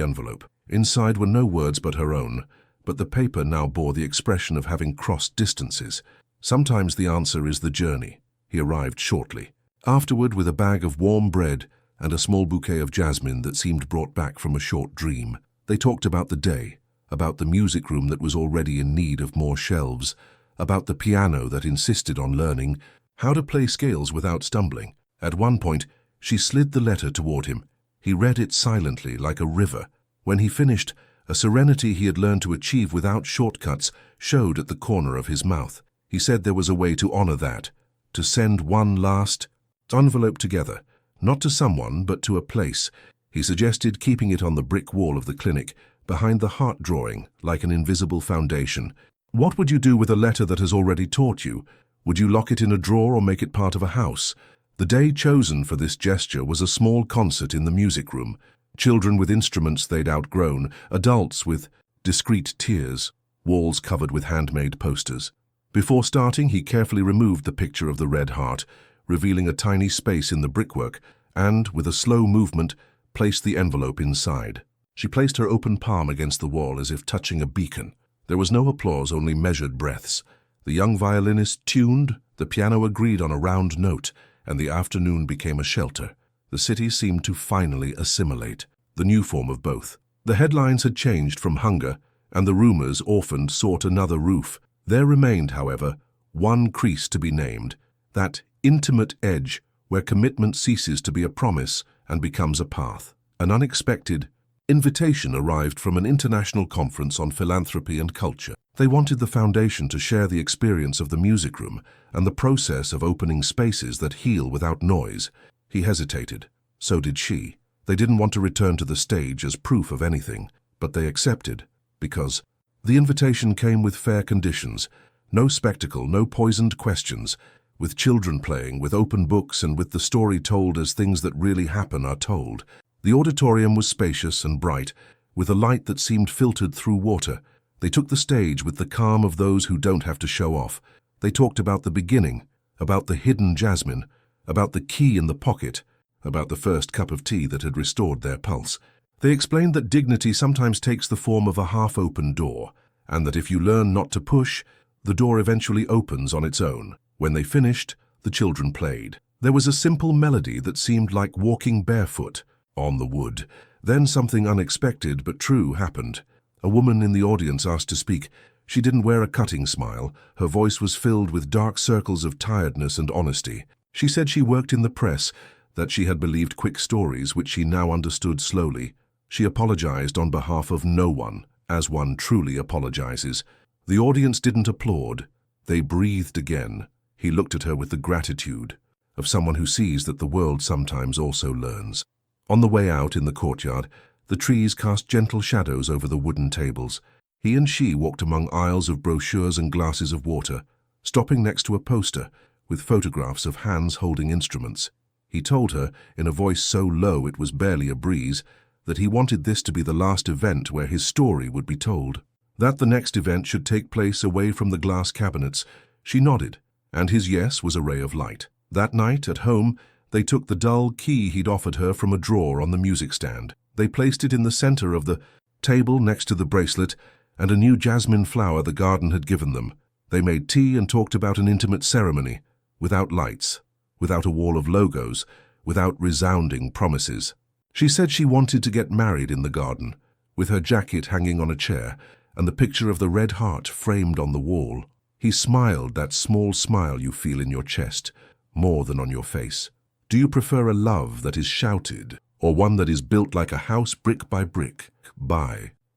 envelope. Inside were no words but her own, but the paper now bore the expression of having crossed distances. Sometimes the answer is the journey. He arrived shortly. Afterward, with a bag of warm bread and a small bouquet of jasmine that seemed brought back from a short dream. They talked about the day, about the music room that was already in need of more shelves, about the piano that insisted on learning how to play scales without stumbling. At one point, she slid the letter toward him. He read it silently, like a river. When he finished, a serenity he had learned to achieve without shortcuts showed at the corner of his mouth. He said there was a way to honor that, to send one last envelope together, not to someone, but to a place. He suggested keeping it on the brick wall of the clinic, behind the heart drawing, like an invisible foundation. What would you do with a letter that has already taught you? Would you lock it in a drawer or make it part of a house? The day chosen for this gesture was a small concert in the music room. Children with instruments they'd outgrown, adults with discreet tears, walls covered with handmade posters. Before starting, he carefully removed the picture of the red heart, revealing a tiny space in the brickwork, and, with a slow movement, placed the envelope inside. She placed her open palm against the wall as if touching a beacon. There was no applause, only measured breaths. The young violinist tuned, the piano agreed on a round note, and the afternoon became a shelter. The city seemed to finally assimilate, the new form of both. The headlines had changed from hunger, and the rumors orphaned sought another roof. There remained, however, one crease to be named, that intimate edge where commitment ceases to be a promise and becomes a path. An unexpected invitation arrived from an international conference on philanthropy and culture. They wanted the foundation to share the experience of the music room and the process of opening spaces that heal without noise. He hesitated. So did she. They didn't want to return to the stage as proof of anything, but they accepted, because the invitation came with fair conditions. No spectacle, no poisoned questions, with children playing, with open books, and with the story told as things that really happen are told. The auditorium was spacious and bright, with a light that seemed filtered through water. They took the stage with the calm of those who don't have to show off. They talked about the beginning, about the hidden jasmine, about the key in the pocket, about the first cup of tea that had restored their pulse. They explained that dignity sometimes takes the form of a half-open door, and that if you learn not to push, the door eventually opens on its own. When they finished, the children played. There was a simple melody that seemed like walking barefoot on the wood. Then something unexpected but true happened. A woman in the audience asked to speak. She didn't wear a cutting smile. Her voice was filled with dark circles of tiredness and honesty. She said she worked in the press, that she had believed quick stories which she now understood slowly. She apologized on behalf of no one, as one truly apologizes. The audience didn't applaud. They breathed again. He looked at her with the gratitude of someone who sees that the world sometimes also learns. On the way out in the courtyard, the trees cast gentle shadows over the wooden tables. He and she walked among aisles of brochures and glasses of water, stopping next to a poster with photographs of hands holding instruments. He told her, in a voice so low it was barely a breeze, that he wanted this to be the last event where his story would be told. That the next event should take place away from the glass cabinets. She nodded, and his yes was a ray of light. That night, at home, they took the dull key he'd offered her from a drawer on the music stand. They placed it in the center of the table next to the bracelet and a new jasmine flower the garden had given them. They made tea and talked about an intimate ceremony, without lights, without a wall of logos, without resounding promises. She said she wanted to get married in the garden, with her jacket hanging on a chair and the picture of the red heart framed on the wall. He smiled, that small smile you feel in your chest, more than on your face. Do you prefer a love that is shouted, or one that is built like a house brick by brick?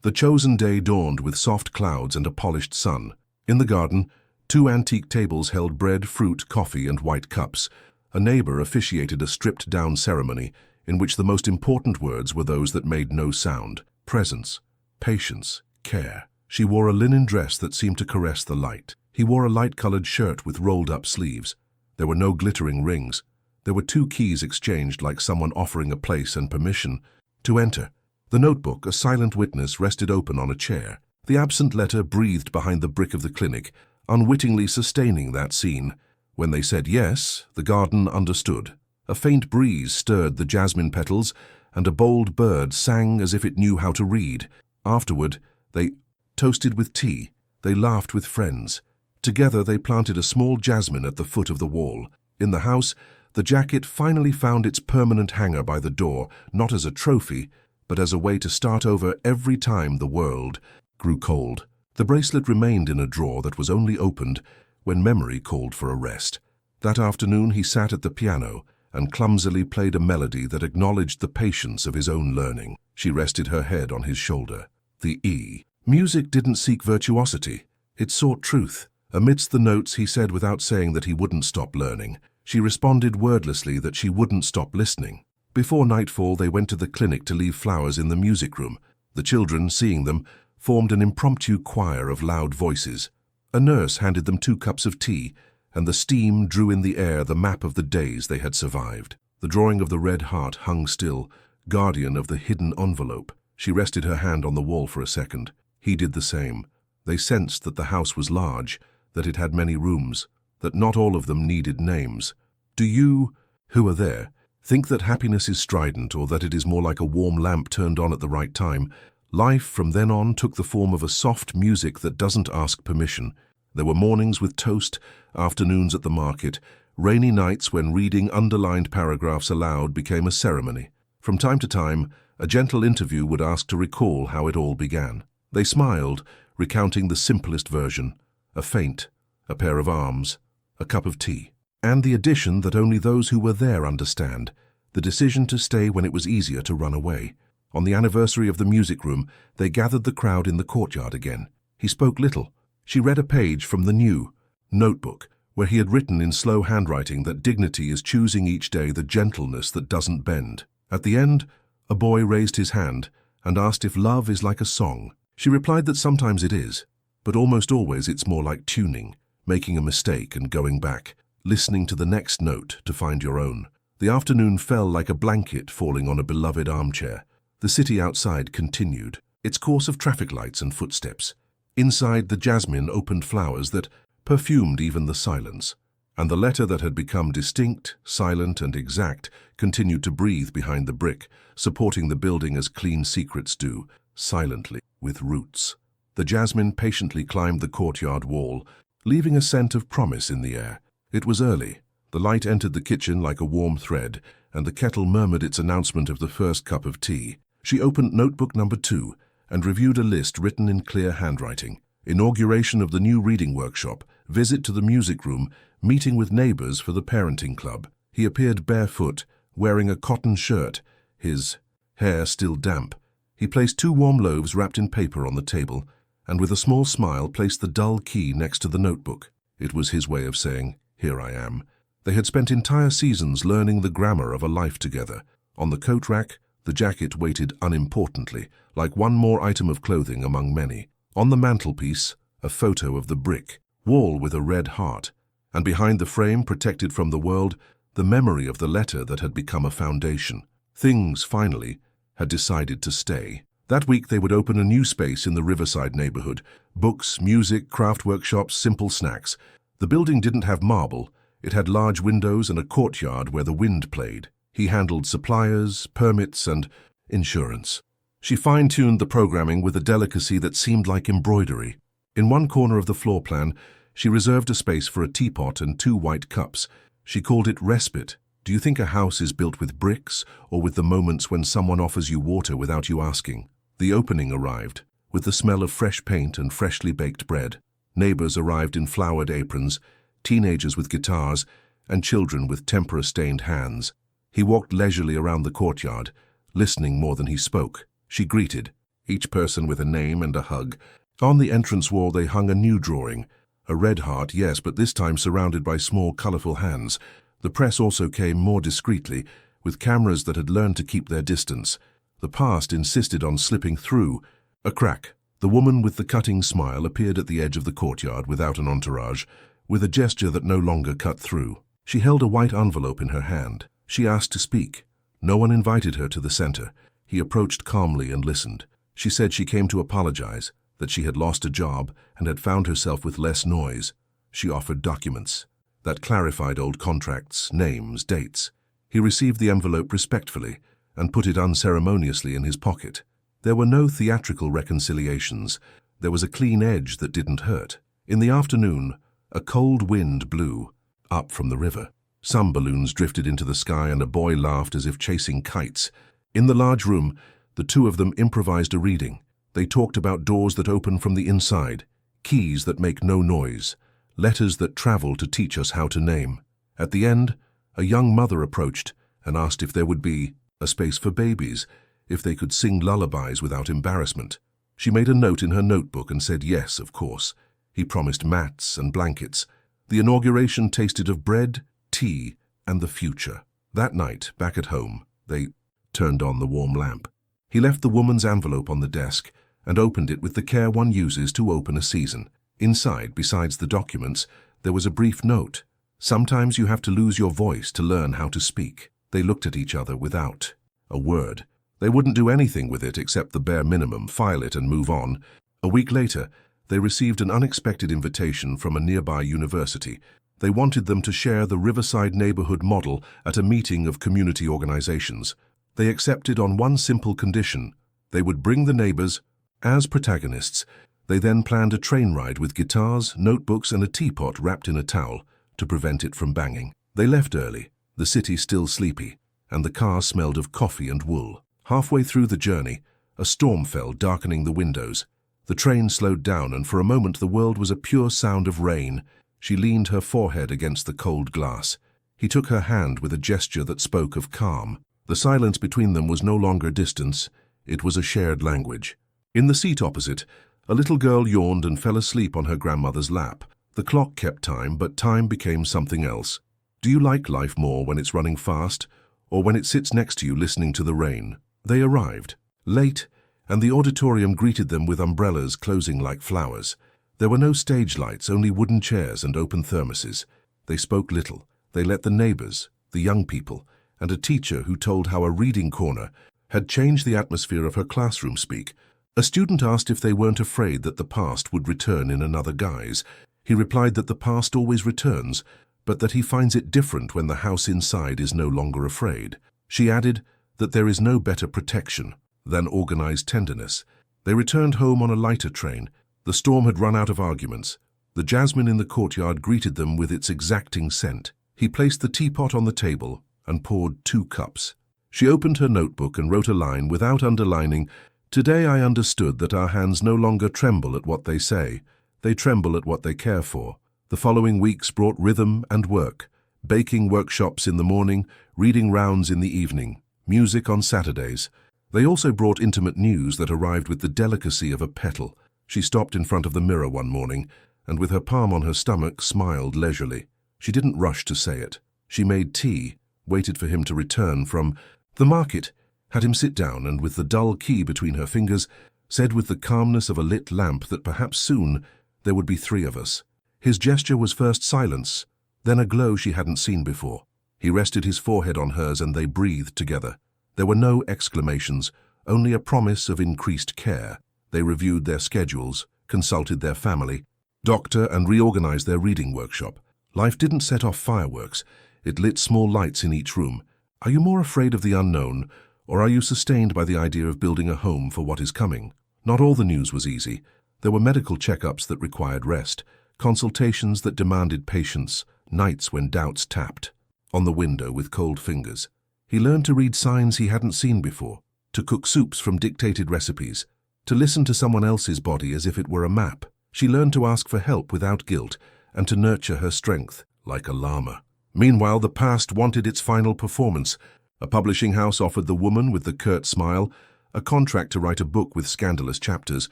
The chosen day dawned with soft clouds and a polished sun. In the garden, 2 antique tables held bread, fruit, coffee, and white cups. A neighbor officiated a stripped-down ceremony in which the most important words were those that made no sound: presence, patience, care. She wore a linen dress that seemed to caress the light. He wore a light-colored shirt with rolled-up sleeves. There were no glittering rings. There were 2 keys exchanged like someone offering a place and permission to enter. The notebook, a silent witness, rested open on a chair. The absent letter breathed behind the brick of the clinic, unwittingly sustaining that scene. When they said yes, the garden understood. A faint breeze stirred the jasmine petals, and a bold bird sang as if it knew how to read. Afterward, they toasted with tea. They laughed with friends. Together they planted a small jasmine at the foot of the wall. In the house, the jacket finally found its permanent hanger by the door, not as a trophy, but as a way to start over every time the world grew cold. The bracelet remained in a drawer that was only opened when memory called for a rest. That afternoon he sat at the piano and clumsily played a melody that acknowledged the patience of his own learning. She rested her head on his shoulder. The E. Music didn't seek virtuosity. It sought truth. Amidst the notes he said without saying that he wouldn't stop learning. She responded wordlessly that she wouldn't stop listening. Before nightfall they went to the clinic to leave flowers in the music room. The children, seeing them, formed an impromptu choir of loud voices. A nurse handed them 2 cups of tea, and the steam drew in the air the map of the days they had survived. The drawing of the red heart hung still, guardian of the hidden envelope. She rested her hand on the wall for a second. He did the same. They sensed that the house was large, that it had many rooms, that not all of them needed names. Do you, who are there, think that happiness is strident or that it is more like a warm lamp turned on at the right time? Life from then on took the form of a soft music that doesn't ask permission. There were mornings with toast, afternoons at the market, rainy nights when reading underlined paragraphs aloud became a ceremony. From time to time, a gentle interview would ask to recall how it all began. They smiled, recounting the simplest version: a faint, a pair of arms, a cup of tea, and the addition that only those who were there understand, the decision to stay when it was easier to run away. On the anniversary of the music room, they gathered the crowd in the courtyard again. He spoke little. She read a page from the new notebook, where he had written in slow handwriting that dignity is choosing each day the gentleness that doesn't bend. At the end, a boy raised his hand and asked if love is like a song. She replied that sometimes it is, but almost always it's more like tuning, making a mistake and going back, listening to the next note to find your own. The afternoon fell like a blanket falling on a beloved armchair. The city outside continued, its course of traffic lights and footsteps. Inside, the jasmine opened flowers that perfumed even the silence, and the letter that had become distinct, silent, and exact continued to breathe behind the brick, supporting the building as clean secrets do, silently, with roots. The jasmine patiently climbed the courtyard wall, leaving a scent of promise in the air. It was early. The light entered the kitchen like a warm thread, and the kettle murmured its announcement of the first cup of tea. She opened notebook number 2 and reviewed a list written in clear handwriting. Inauguration of the new reading workshop, visit to the music room, meeting with neighbors for the parenting club. He appeared barefoot, wearing a cotton shirt, his hair still damp. He placed 2 warm loaves wrapped in paper on the table, and with a small smile placed the dull key next to the notebook. It was his way of saying, "Here I am." They had spent entire seasons learning the grammar of a life together. On the coat rack, the jacket waited unimportantly, like one more item of clothing among many. On the mantelpiece, a photo of the brick wall with a red heart, and behind the frame, protected from the world, the memory of the letter that had become a foundation. Things, finally, had decided to stay. That week they would open a new space in the Riverside neighborhood. Books, music, craft workshops, simple snacks. The building didn't have marble. It had large windows and a courtyard where the wind played. He handled suppliers, permits, and insurance. She fine-tuned the programming with a delicacy that seemed like embroidery. In one corner of the floor plan, she reserved a space for a teapot and 2 white cups. She called it respite. Do you think a house is built with bricks, or with the moments when someone offers you water without you asking? The opening arrived, with the smell of fresh paint and freshly baked bread. Neighbors arrived in flowered aprons, teenagers with guitars, and children with tempera-stained hands. He walked leisurely around the courtyard, listening more than he spoke. She greeted, each person with a name and a hug. On the entrance wall they hung a new drawing. A red heart, yes, but this time surrounded by small, colorful hands. The press also came more discreetly, with cameras that had learned to keep their distance. The past insisted on slipping through. A crack. The woman with the cutting smile appeared at the edge of the courtyard without an entourage, with a gesture that no longer cut through. She held a white envelope in her hand. She asked to speak. No one invited her to the center. He approached calmly and listened. She said she came to apologize, that she had lost a job and had found herself with less noise. She offered documents that clarified old contracts, names, dates. He received the envelope respectfully and put it unceremoniously in his pocket. There were no theatrical reconciliations. There was a clean edge that didn't hurt. In the afternoon, a cold wind blew up from the river. Some balloons drifted into the sky and a boy laughed as if chasing kites. In the large room, the two of them improvised a reading. They talked about doors that open from the inside, keys that make no noise, letters that travel to teach us how to name. At the end, a young mother approached and asked if there would be a space for babies, if they could sing lullabies without embarrassment. She made a note in her notebook and said yes, of course. He promised mats and blankets. The inauguration tasted of bread, tea, and the future. That night, back at home, they turned on the warm lamp. He left the woman's envelope on the desk and opened it with the care one uses to open a season. Inside, besides the documents, there was a brief note. Sometimes you have to lose your voice to learn how to speak. They looked at each other without a word. They wouldn't do anything with it except the bare minimum, file it and move on. A week later, they received an unexpected invitation from a nearby university. They wanted them to share the Riverside neighborhood model at a meeting of community organizations. They accepted on one simple condition. They would bring the neighbors as protagonists. They then planned a train ride with guitars, notebooks, and a teapot wrapped in a towel to prevent it from banging. They left early, the city still sleepy, and the car smelled of coffee and wool. Halfway through the journey, a storm fell, darkening the windows. The train slowed down, and for a moment the world was a pure sound of rain. She leaned her forehead against the cold glass. He took her hand with a gesture that spoke of calm. The silence between them was no longer distance. It was a shared language. In the seat opposite, a little girl yawned and fell asleep on her grandmother's lap. The clock kept time, but time became something else. Do you like life more when it's running fast, or when it sits next to you listening to the rain? They arrived, late, and the auditorium greeted them with umbrellas closing like flowers. There were no stage lights, only wooden chairs and open thermoses. They spoke little. They let the neighbors, the young people, and a teacher who told how a reading corner had changed the atmosphere of her classroom speak. A student asked if they weren't afraid that the past would return in another guise. He replied that the past always returns, but that he finds it different when the house inside is no longer afraid. She added that there is no better protection than organized tenderness. They returned home on a lighter train. The storm had run out of arguments. The jasmine in the courtyard greeted them with its exacting scent. He placed the teapot on the table and poured 2 cups. She opened her notebook and wrote a line without underlining. Today I understood that our hands no longer tremble at what they say. They tremble at what they care for. The following weeks brought rhythm and work. Baking workshops in the morning, reading rounds in the evening, music on Saturdays. They also brought intimate news that arrived with the delicacy of a petal. She stopped in front of the mirror one morning and with her palm on her stomach smiled leisurely. She didn't rush to say it. She made tea, waited for him to return from the market, had him sit down, and with the dull key between her fingers, said with the calmness of a lit lamp that perhaps soon there would be 3 of us. His gesture was first silence, then a glow she hadn't seen before. He rested his forehead on hers and they breathed together. There were no exclamations, only a promise of increased care. They reviewed their schedules, consulted their family, doctor, and reorganized their reading workshop. Life didn't set off fireworks. It lit small lights in each room. Are you more afraid of the unknown, or are you sustained by the idea of building a home for what is coming? Not all the news was easy. There were medical checkups that required rest, consultations that demanded patience, nights when doubts tapped on the window with cold fingers. He learned to read signs he hadn't seen before, to cook soups from dictated recipes, to listen to someone else's body as if it were a map. She learned to ask for help without guilt and to nurture her strength like a llama. Meanwhile, the past wanted its final performance. A publishing house offered the woman with the curt smile a contract to write a book with scandalous chapters.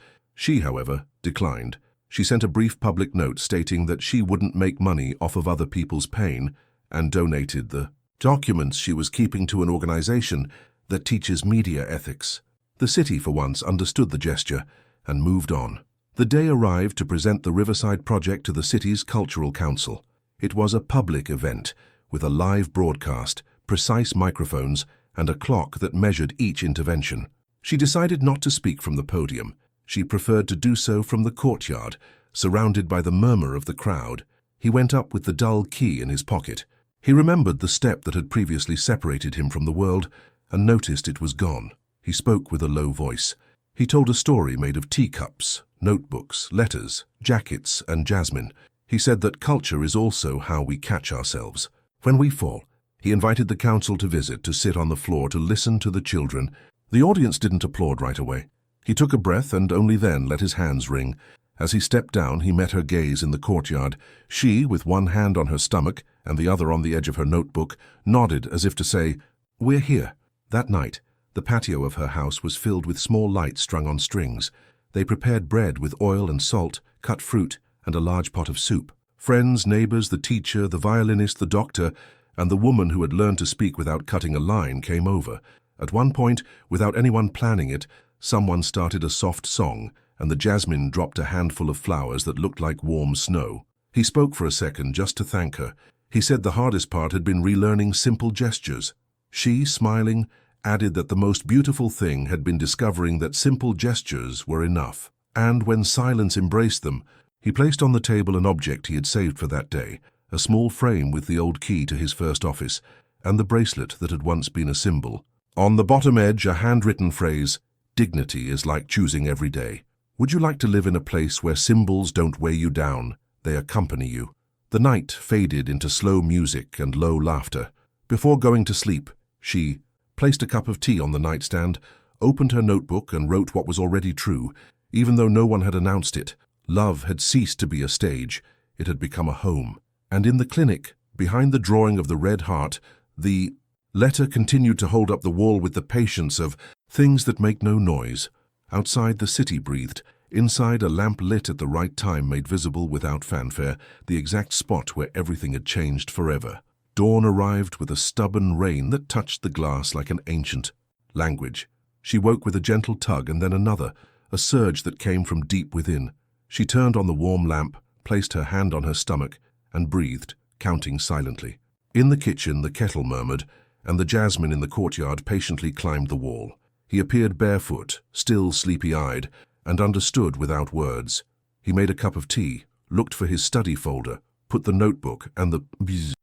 She, however, declined. She sent a brief public note stating that she wouldn't make money off of other people's pain and donated the documents she was keeping to an organization that teaches media ethics. The city, for once, understood the gesture and moved on. The day arrived to present the Riverside project to the city's cultural council. It was a public event with a live broadcast, precise microphones, and a clock that measured each intervention. She decided not to speak from the podium. She preferred to do so from the courtyard, surrounded by the murmur of the crowd. He went up with the dull key in his pocket. He remembered the step that had previously separated him from the world and noticed it was gone. He spoke with a low voice. He told a story made of teacups, notebooks, letters, jackets, and jasmine. He said that culture is also how we catch ourselves. When we fall, he invited the council to visit, to sit on the floor, to listen to the children. The audience didn't applaud right away. He took a breath and only then let his hands ring. As he stepped down, he met her gaze in the courtyard. She, with one hand on her stomach and the other on the edge of her notebook, nodded as if to say, "We're here." That night, the patio of her house was filled with small lights strung on strings. They prepared bread with oil and salt, cut fruit, and a large pot of soup. Friends, neighbors, the teacher, the violinist, the doctor, and the woman who had learned to speak without cutting a line came over. At one point, without anyone planning it, someone started a soft song, and the jasmine dropped a handful of flowers that looked like warm snow. He spoke for a second just to thank her. He said the hardest part had been relearning simple gestures. She, smiling, added that the most beautiful thing had been discovering that simple gestures were enough. And when silence embraced them, he placed on the table an object he had saved for that day, a small frame with the old key to his first office, and the bracelet that had once been a symbol. On the bottom edge, a handwritten phrase, "Dignity is like choosing every day. Would you like to live in a place where symbols don't weigh you down, they accompany you?" The night faded into slow music and low laughter. Before going to sleep, she placed a cup of tea on the nightstand, opened her notebook and wrote what was already true, even though no one had announced it. Love had ceased to be a stage, it had become a home. And in the clinic, behind the drawing of the red heart, the letter continued to hold up the wall with the patience of things that make no noise. Outside, the city breathed. Inside, a lamp lit at the right time made visible without fanfare the exact spot where everything had changed forever. Dawn arrived with a stubborn rain that touched the glass like an ancient language. She woke with a gentle tug and then another, a surge that came from deep within. She turned on the warm lamp, placed her hand on her stomach, and breathed, counting silently. In the kitchen, the kettle murmured, and the jasmine in the courtyard patiently climbed the wall. He appeared barefoot, still sleepy-eyed, and understood without words. He made a cup of tea, looked for his study folder, put the notebook and the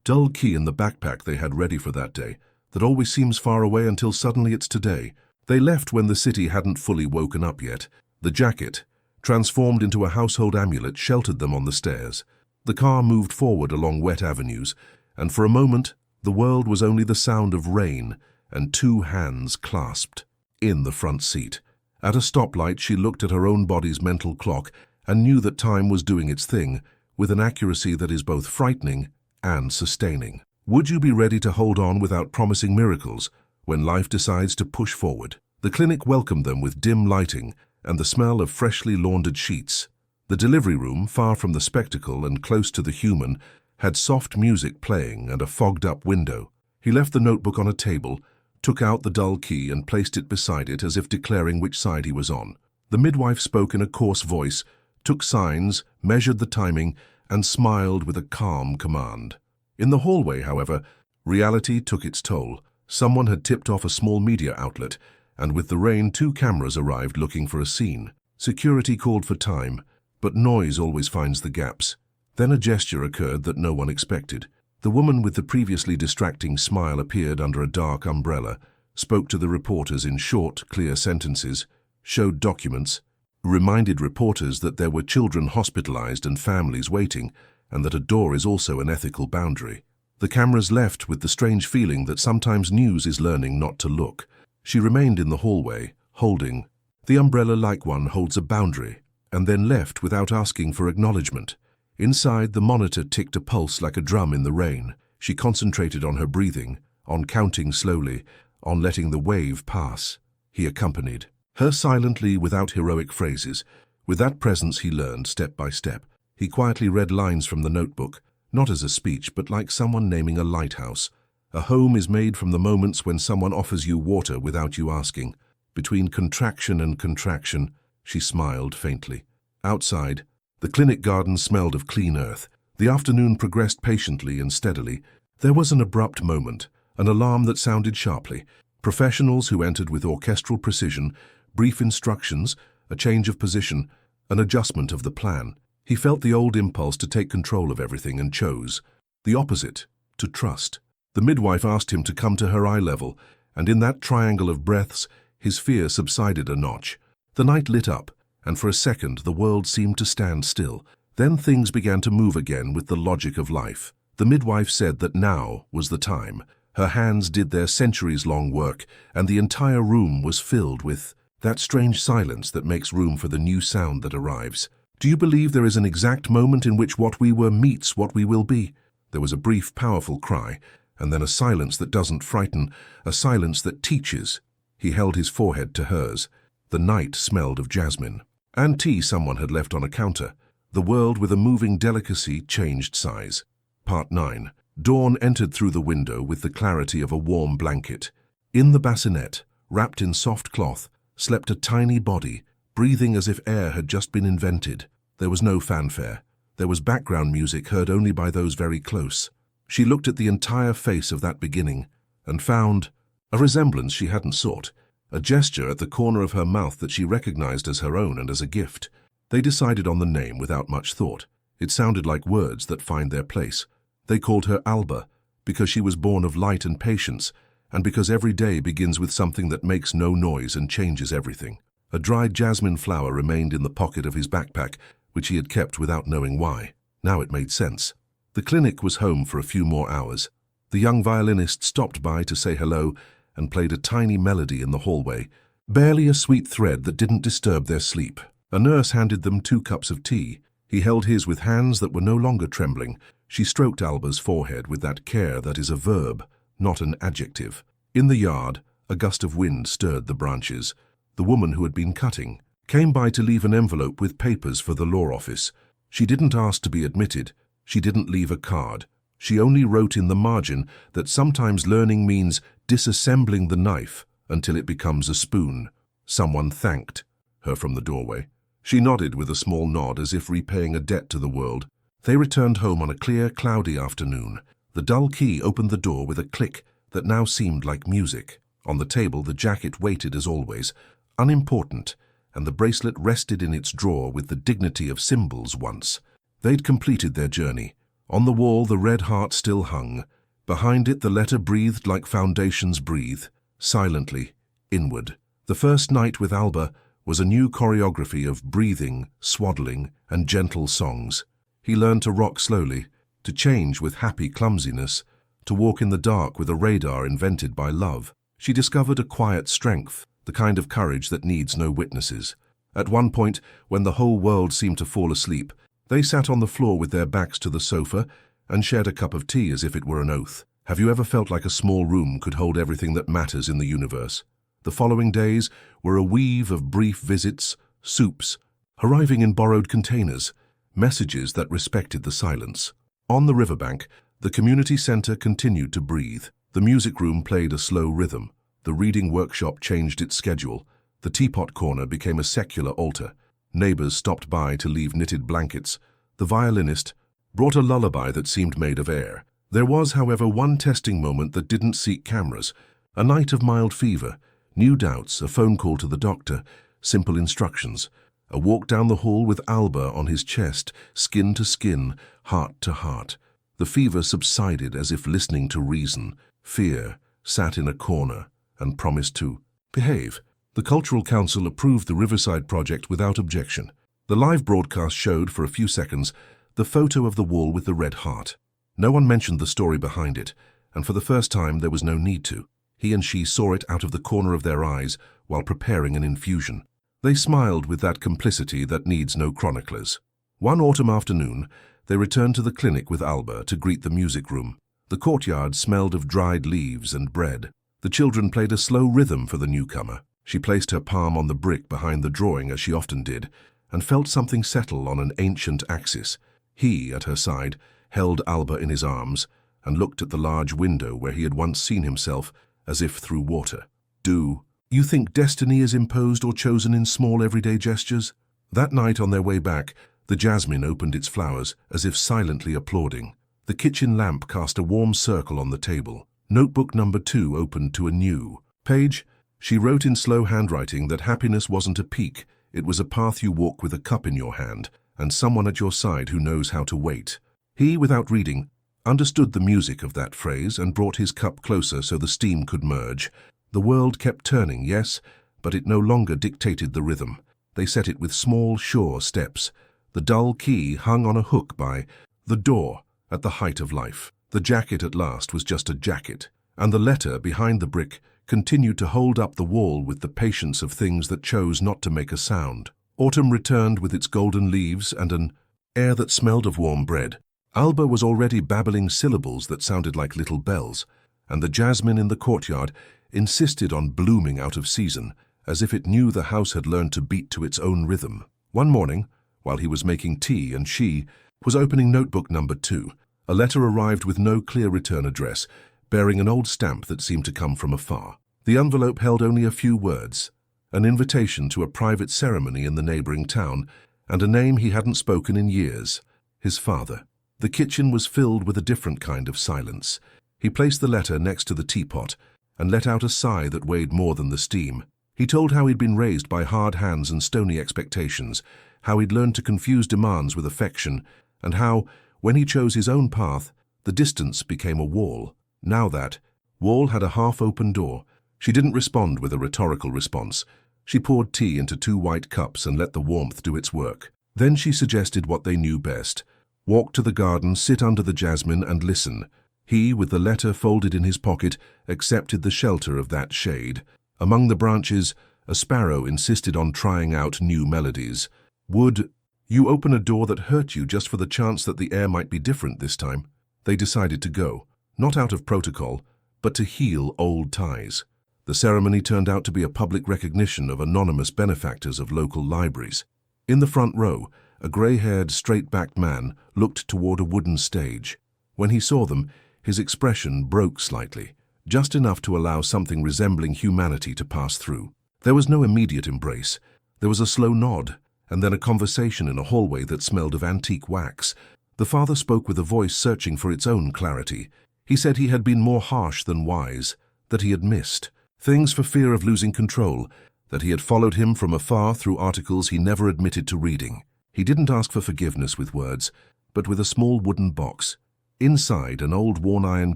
dull key in the backpack they had ready for that day, that always seems far away until suddenly it's today. They left when the city hadn't fully woken up yet. The jacket, transformed into a household amulet, sheltered them on the stairs. The car moved forward along wet avenues, and for a moment the world was only the sound of rain and two hands clasped in the front seat. At a stoplight, she looked at her own body's mental clock and knew that time was doing its thing, with an accuracy that is both frightening and sustaining. Would you be ready to hold on without promising miracles when life decides to push forward? The clinic welcomed them with dim lighting and the smell of freshly laundered sheets. The delivery room, far from the spectacle and close to the human, had soft music playing and a fogged-up window. He left the notebook on a table, took out the dull key and placed it beside it as if declaring which side he was on. The midwife spoke in a coarse voice, took signs, measured the timing, and smiled with a calm command. In the hallway, however, reality took its toll. Someone had tipped off a small media outlet, and with the rain, 2 cameras arrived looking for a scene. Security called for time, but noise always finds the gaps. Then a gesture occurred that no one expected. The woman with the previously distracting smile appeared under a dark umbrella, spoke to the reporters in short, clear sentences, showed documents, reminded reporters that there were children hospitalized and families waiting, and that a door is also an ethical boundary. The cameras left with the strange feeling that sometimes news is learning not to look. She remained in the hallway, holding. The umbrella-like one holds a boundary, and then left without asking for acknowledgement. Inside, the monitor ticked a pulse like a drum in the rain. She concentrated on her breathing, on counting slowly, on letting the wave pass. He accompanied her silently, without heroic phrases. With that presence he learned step by step. He quietly read lines from the notebook, not as a speech, but like someone naming a lighthouse. A home is made from the moments when someone offers you water without you asking. Between contraction and contraction, she smiled faintly. Outside, the clinic garden smelled of clean earth. The afternoon progressed patiently and steadily. There was an abrupt moment, an alarm that sounded sharply. Professionals who entered with orchestral precision, brief instructions, a change of position, an adjustment of the plan. He felt the old impulse to take control of everything and chose the opposite, to trust. The midwife asked him to come to her eye level, and in that triangle of breaths, his fear subsided a notch. The night lit up, and for a second the world seemed to stand still. Then things began to move again with the logic of life. The midwife said that now was the time. Her hands did their centuries-long work, and the entire room was filled with that strange silence that makes room for the new sound that arrives. Do you believe there is an exact moment in which what we were meets what we will be? There was a brief, powerful cry, and then a silence that doesn't frighten, a silence that teaches. He held his forehead to hers. The night smelled of jasmine, and tea someone had left on a counter. The world, with a moving delicacy, changed size. Part 9. Dawn entered through the window with the clarity of a warm blanket. In the bassinet, wrapped in soft cloth, slept a tiny body, breathing as if air had just been invented. There was no fanfare. There was background music heard only by those very close. She looked at the entire face of that beginning and found a resemblance she hadn't sought, a gesture at the corner of her mouth that she recognized as her own and as a gift. They decided on the name without much thought. It sounded like words that find their place. They called her Alba because she was born of light and patience, and because every day begins with something that makes no noise and changes everything. A dried jasmine flower remained in the pocket of his backpack, which he had kept without knowing why. Now it made sense. The clinic was home for a few more hours. The young violinist stopped by to say hello and played a tiny melody in the hallway, barely a sweet thread that didn't disturb their sleep. A nurse handed them 2 cups of tea. He held his with hands that were no longer trembling. She stroked Alba's forehead with that care that is a verb, not an adjective. In the yard, a gust of wind stirred the branches. The woman who had been cutting came by to leave an envelope with papers for the law office. She didn't ask to be admitted. She didn't leave a card. She only wrote in the margin that sometimes learning means disassembling the knife until it becomes a spoon. Someone thanked her from the doorway. She nodded with a small nod as if repaying a debt to the world. They returned home on a clear, cloudy afternoon. The dull key opened the door with a click that now seemed like music. On the table, the jacket waited as always, unimportant, and the bracelet rested in its drawer with the dignity of symbols once. They'd completed their journey. On the wall, the red heart still hung. Behind it, the letter breathed like foundations breathe, silently, inward. The first night with Alba was a new choreography of breathing, swaddling, and gentle songs. He learned to rock slowly, to change with happy clumsiness, to walk in the dark with a radar invented by love. She discovered a quiet strength, the kind of courage that needs no witnesses. At one point, when the whole world seemed to fall asleep, they sat on the floor with their backs to the sofa and shared a cup of tea as if it were an oath. Have you ever felt like a small room could hold everything that matters in the universe? The following days were a weave of brief visits, soups, arriving in borrowed containers, messages that respected the silence. On the riverbank, the community center continued to breathe. The music room played a slow rhythm. The reading workshop changed its schedule. The teapot corner became a secular altar. Neighbors stopped by to leave knitted blankets. The violinist brought a lullaby that seemed made of air. There was, however, one testing moment that didn't seek cameras. A night of mild fever, new doubts, a phone call to the doctor, simple instructions. A walk down the hall with Alba on his chest, skin to skin, heart to heart. The fever subsided as if listening to reason. Fear sat in a corner and promised to behave. The Cultural Council approved the Riverside project without objection. The live broadcast showed, for a few seconds, the photo of the wall with the red heart. No one mentioned the story behind it, and for the first time there was no need to. He and she saw it out of the corner of their eyes while preparing an infusion. They smiled with that complicity that needs no chroniclers. One autumn afternoon, they returned to the clinic with Alba to greet the music room. The courtyard smelled of dried leaves and bread. The children played a slow rhythm for the newcomer. She placed her palm on the brick behind the drawing, as she often did, and felt something settle on an ancient axis. He, at her side, held Alba in his arms and looked at the large window where he had once seen himself, as if through water. Do you think destiny is imposed or chosen in small everyday gestures? That night on their way back, the jasmine opened its flowers as if silently applauding. The kitchen lamp cast a warm circle on the table. Notebook number 2 opened to a new page. She wrote in slow handwriting that happiness wasn't a peak, It was a path you walk with a cup in your hand, and someone at your side who knows how to wait. He, without reading, understood the music of that phrase and brought his cup closer so the steam could merge. The world kept turning, yes, but it no longer dictated the rhythm. They set it with small, sure steps. The dull key hung on a hook by the door at the height of life. The jacket at last was just a jacket, and the letter behind the brick continued to hold up the wall with the patience of things that chose not to make a sound. Autumn returned with its golden leaves and an air that smelled of warm bread. Alba was already babbling syllables that sounded like little bells, and the jasmine in the courtyard insisted on blooming out of season, as if it knew the house had learned to beat to its own rhythm. One morning, while he was making tea and she was opening notebook number 2, a letter arrived with no clear return address, bearing an old stamp that seemed to come from afar. The envelope held only a few words, an invitation to a private ceremony in the neighboring town, and a name he hadn't spoken in years, his father. The kitchen was filled with a different kind of silence. He placed the letter next to the teapot and let out a sigh that weighed more than the steam. He told how he'd been raised by hard hands and stony expectations, how he'd learned to confuse demands with affection, and how, when he chose his own path, the distance became a wall. Now that wall had a half-open door. She didn't respond with a rhetorical response. She poured tea into 2 white cups and let the warmth do its work. Then she suggested what they knew best. Walk to the garden, sit under the jasmine and listen. He, with the letter folded in his pocket, accepted the shelter of that shade. Among the branches, a sparrow insisted on trying out new melodies. Would you open a door that hurt you just for the chance that the air might be different this time? They decided to go, not out of protocol, but to heal old ties. The ceremony turned out to be a public recognition of anonymous benefactors of local libraries. In the front row, a grey-haired, straight-backed man looked toward a wooden stage. When he saw them, his expression broke slightly, just enough to allow something resembling humanity to pass through. There was no immediate embrace. There was a slow nod, and then a conversation in a hallway that smelled of antique wax. The father spoke with a voice searching for its own clarity. He said he had been more harsh than wise, that he had missed things for fear of losing control, that he had followed him from afar through articles he never admitted to reading. He didn't ask for forgiveness with words, but with a small wooden box. Inside, an old worn-iron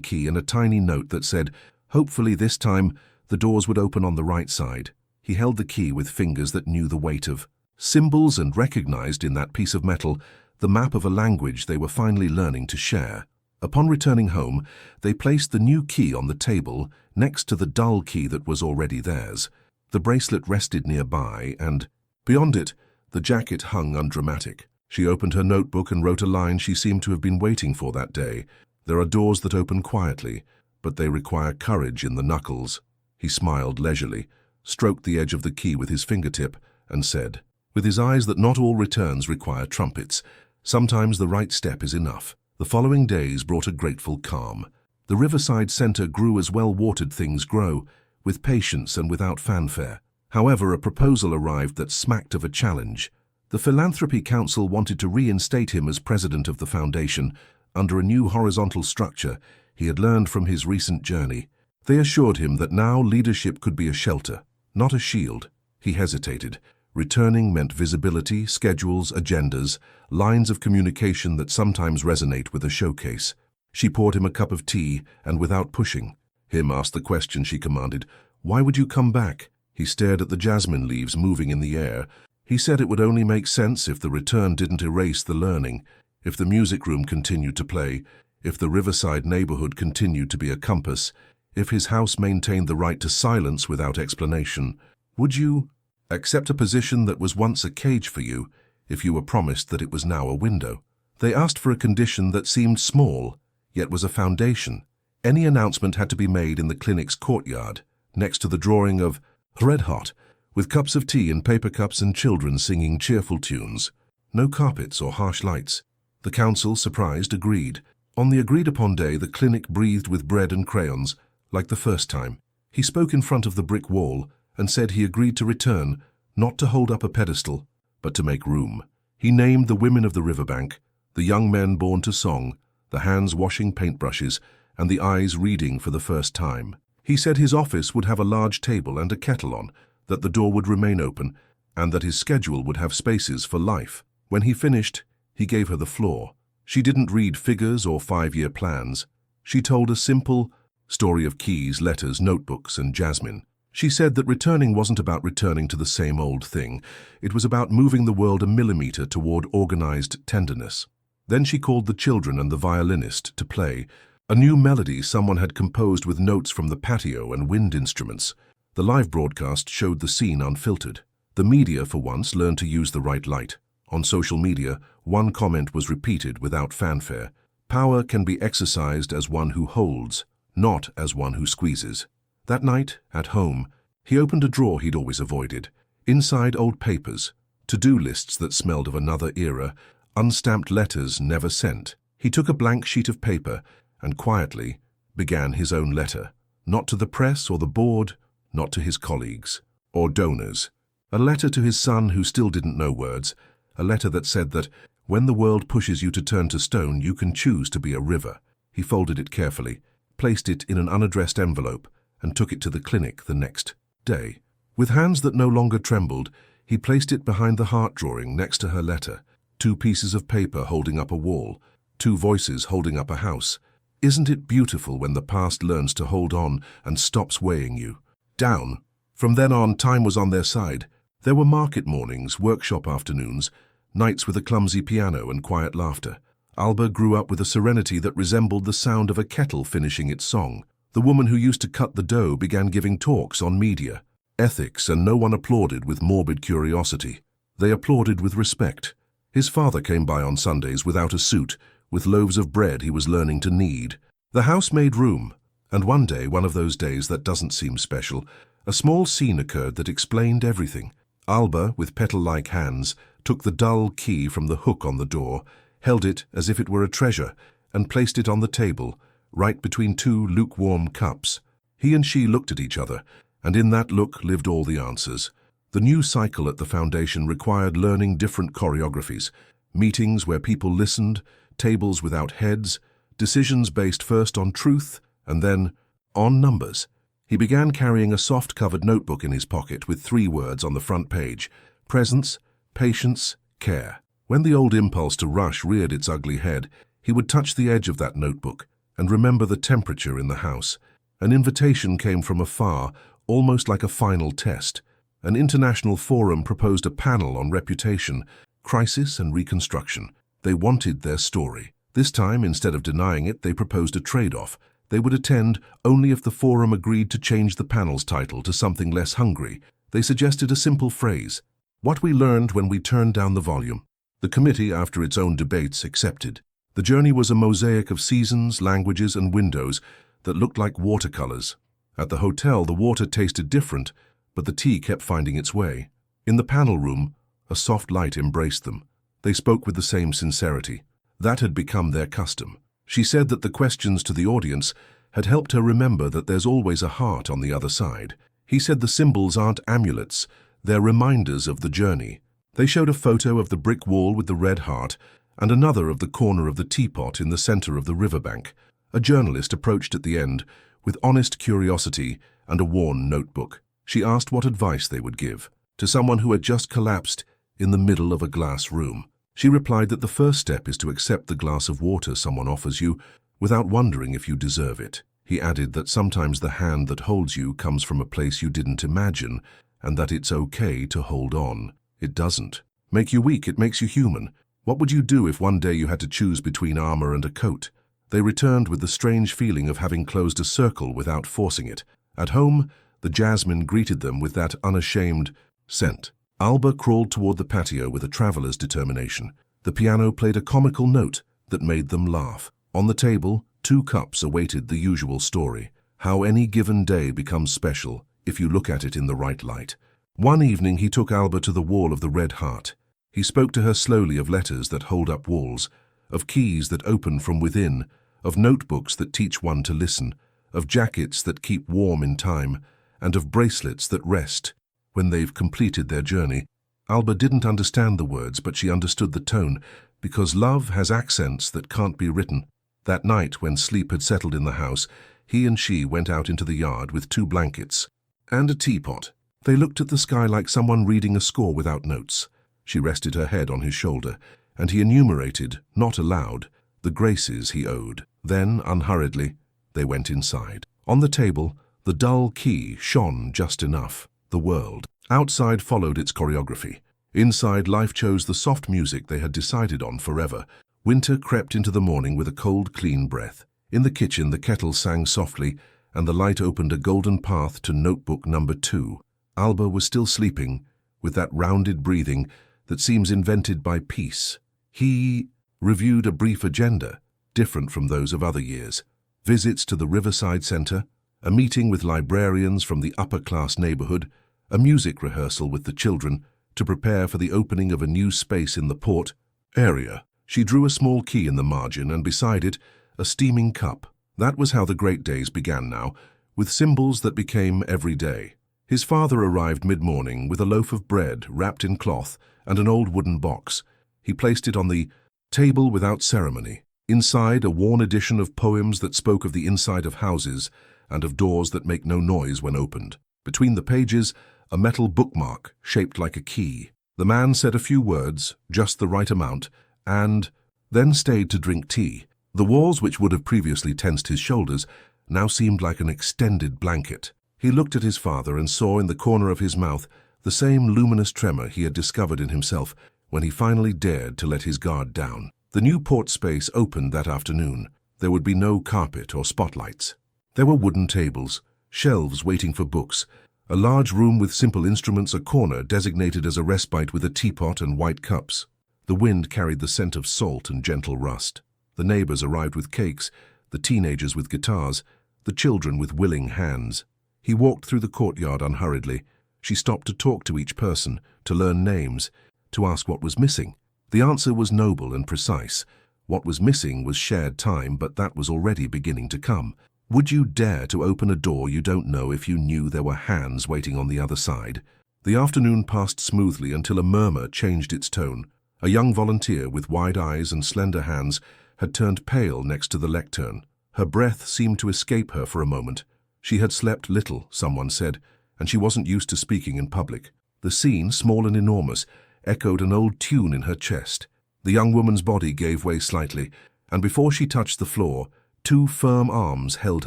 key and a tiny note that said, hopefully this time, the doors would open on the right side. He held the key with fingers that knew the weight of symbols and recognized in that piece of metal the map of a language they were finally learning to share. Upon returning home, they placed the new key on the table next to the dull key that was already theirs. The bracelet rested nearby, and, beyond it, the jacket hung undramatic. She opened her notebook and wrote a line she seemed to have been waiting for that day. There are doors that open quietly, but they require courage in the knuckles. He smiled leisurely, stroked the edge of the key with his fingertip, and said, with his eyes, that not all returns require trumpets. Sometimes the right step is enough. The following days brought a grateful calm. The Riverside Center grew as well-watered things grow, with patience and without fanfare. However, a proposal arrived that smacked of a challenge. The Philanthropy Council wanted to reinstate him as president of the foundation under a new horizontal structure he had learned from his recent journey. They assured him that now leadership could be a shelter, not a shield. He hesitated. Returning meant visibility, schedules, agendas, lines of communication that sometimes resonate with a showcase. She poured him a cup of tea, and without pushing him, asked the question she commanded, "Why would you come back?" He stared at the jasmine leaves moving in the air. He said it would only make sense if the return didn't erase the learning, if the music room continued to play, if the Riverside neighborhood continued to be a compass, if his house maintained the right to silence without explanation. Would you accept a position that was once a cage for you if you were promised that it was now a window? They asked for a condition that seemed small, yet was a foundation. Any announcement had to be made in the clinic's courtyard, next to the drawing of Red Hot, with cups of tea in paper cups and children singing cheerful tunes. No carpets or harsh lights. The council, surprised, agreed. On the agreed-upon day, the clinic breathed with bread and crayons, like the first time. He spoke in front of the brick wall and said he agreed to return, not to hold up a pedestal, but to make room. He named the women of the riverbank, the young men born to song, the hands washing paintbrushes, and the eyes reading for the first time. He said his office would have a large table and a kettle on, that the door would remain open, and that his schedule would have spaces for life. When he finished, he gave her the floor. She didn't read figures or 5-year plans. She told a simple story of keys, letters, notebooks, and jasmine. She said that returning wasn't about returning to the same old thing. It was about moving the world a millimeter toward organized tenderness. Then she called the children and the violinist to play, a new melody someone had composed with notes from the patio and wind instruments. The live broadcast showed the scene unfiltered. The media, for once, learned to use the right light. On social media, one comment was repeated without fanfare. Power can be exercised as one who holds, not as one who squeezes. That night, at home, he opened a drawer he'd always avoided. Inside, old papers, to-do lists that smelled of another era, unstamped letters never sent. He took a blank sheet of paper and quietly began his own letter. Not to the press or the board, not to his colleagues or donors. A letter to his son who still didn't know words, a letter that said that when the world pushes you to turn to stone, you can choose to be a river. He folded it carefully, placed it in an unaddressed envelope, and took it to the clinic the next day. With hands that no longer trembled, he placed it behind the heart drawing next to her letter. 2 pieces of paper holding up a wall, 2 voices holding up a house. Isn't it beautiful when the past learns to hold on and stops weighing you down? From then on, time was on their side. There were market mornings, workshop afternoons, nights with a clumsy piano and quiet laughter. Alba grew up with a serenity that resembled the sound of a kettle finishing its song. The woman who used to cut the dough began giving talks on media, ethics, and no one applauded with morbid curiosity. They applauded with respect. His father came by on Sundays without a suit, with loaves of bread he was learning to knead. The house made room, and one day, one of those days that doesn't seem special, a small scene occurred that explained everything. Alba, with petal-like hands, took the dull key from the hook on the door, held it as if it were a treasure, and placed it on the table, right between 2 lukewarm cups. He and she looked at each other, and in that look lived all the answers. The new cycle at the foundation required learning different choreographies, meetings where people listened, tables without heads, decisions based first on truth and then on numbers. He began carrying a soft-covered notebook in his pocket with 3 words on the front page: presence, patience, care. When the old impulse to rush reared its ugly head, he would touch the edge of that notebook and remember the temperature in the house. An invitation came from afar, almost like a final test. An international forum proposed a panel on reputation, crisis and reconstruction. They wanted their story. This time, instead of denying it, they proposed a trade-off. They would attend only if the forum agreed to change the panel's title to something less hungry. They suggested a simple phrase: what we learned when we turned down the volume. The committee, after its own debates, accepted. The journey was a mosaic of seasons, languages, and windows that looked like watercolors. At the hotel, the water tasted different, but the tea kept finding its way. In the panel room, a soft light embraced them. They spoke with the same sincerity. That had become their custom. She said that the questions to the audience had helped her remember that there's always a heart on the other side. He said the symbols aren't amulets, they're reminders of the journey. They showed a photo of the brick wall with the red heart and another of the corner of the teapot in the center of the riverbank. A journalist approached at the end with honest curiosity and a worn notebook. She asked what advice they would give to someone who had just collapsed in the middle of a glass room. She replied that the first step is to accept the glass of water someone offers you without wondering if you deserve it. He added that sometimes the hand that holds you comes from a place you didn't imagine, and that it's okay to hold on. It doesn't make you weak, it makes you human. What would you do if one day you had to choose between armor and a coat? They returned with the strange feeling of having closed a circle without forcing it. At home, the jasmine greeted them with that unashamed scent. Alba crawled toward the patio with a traveler's determination. The piano played a comical note that made them laugh. On the table, 2 cups awaited the usual story: how any given day becomes special if you look at it in the right light. One evening he took Alba to the wall of the red heart. He spoke to her slowly of letters that hold up walls, of keys that open from within, of notebooks that teach one to listen, of jackets that keep warm in time, and of bracelets that rest when they've completed their journey. Alba didn't understand the words, but she understood the tone, because love has accents that can't be written. That night, when sleep had settled in the house, he and she went out into the yard with 2 blankets and a teapot. They looked at the sky like someone reading a score without notes. She rested her head on his shoulder, and he enumerated, not aloud, the graces he owed. Then, unhurriedly, they went inside. On the table, the dull key shone just enough. The world. Outside followed its choreography. Inside, life chose the soft music they had decided on forever. Winter crept into the morning with a cold, clean breath. In the kitchen, the kettle sang softly, and the light opened a golden path to notebook number 2. Alba was still sleeping, with that rounded breathing that seems invented by peace. He reviewed a brief agenda, different from those of other years. Visits to the Riverside Center, a meeting with librarians from the upper-class neighborhood, a music rehearsal with the children to prepare for the opening of a new space in the port area. She drew a small key in the margin, and beside it, a steaming cup. That was how the great days began now, with symbols that became every day. His father arrived mid-morning with a loaf of bread wrapped in cloth and an old wooden box. He placed it on the table without ceremony. Inside, a worn edition of poems that spoke of the inside of houses and of doors that make no noise when opened. Between the pages, a metal bookmark shaped like a key. The man said a few words, just the right amount, and then stayed to drink tea. The walls, which would have previously tensed his shoulders, now seemed like an extended blanket. He looked at his father and saw in the corner of his mouth the same luminous tremor he had discovered in himself when he finally dared to let his guard down. The new port space opened that afternoon. There would be no carpet or spotlights. There were wooden tables, shelves waiting for books, a large room with simple instruments, a corner designated as a respite with a teapot and white cups. The wind carried the scent of salt and gentle rust. The neighbors arrived with cakes, the teenagers with guitars, the children with willing hands. He walked through the courtyard unhurriedly. She stopped to talk to each person, to learn names, to ask what was missing. The answer was noble and precise. What was missing was shared time, but that was already beginning to come. Would you dare to open a door you don't know if you knew there were hands waiting on the other side? The afternoon passed smoothly until a murmur changed its tone. A young volunteer with wide eyes and slender hands had turned pale next to the lectern. Her breath seemed to escape her for a moment. She had slept little, someone said, and she wasn't used to speaking in public. The scene, small and enormous, echoed an old tune in her chest. The young woman's body gave way slightly, and before she touched the floor, 2 firm arms held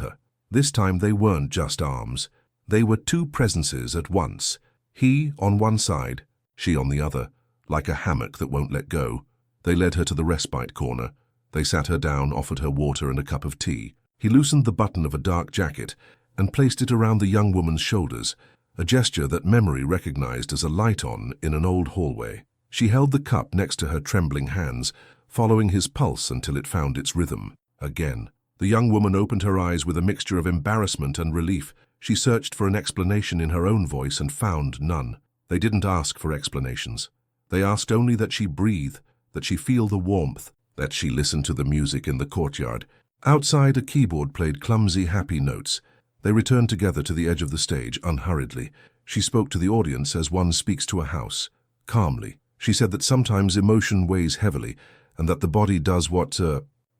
her. This time they weren't just arms. They were 2 presences at once. He on one side, she on the other, like a hammock that won't let go. They led her to the respite corner. They sat her down, offered her water and a cup of tea. He loosened the button of a dark jacket and placed it around the young woman's shoulders, a gesture that memory recognized as a light-on in an old hallway. She held the cup next to her trembling hands, following his pulse until it found its rhythm. Again. The young woman opened her eyes with a mixture of embarrassment and relief. She searched for an explanation in her own voice and found none. They didn't ask for explanations. They asked only that she breathe, that she feel the warmth, that she listen to the music in the courtyard. Outside, a keyboard played clumsy, happy notes. They returned together to the edge of the stage, unhurriedly. She spoke to the audience as one speaks to a house, calmly. She said that sometimes emotion weighs heavily, and that the body does what,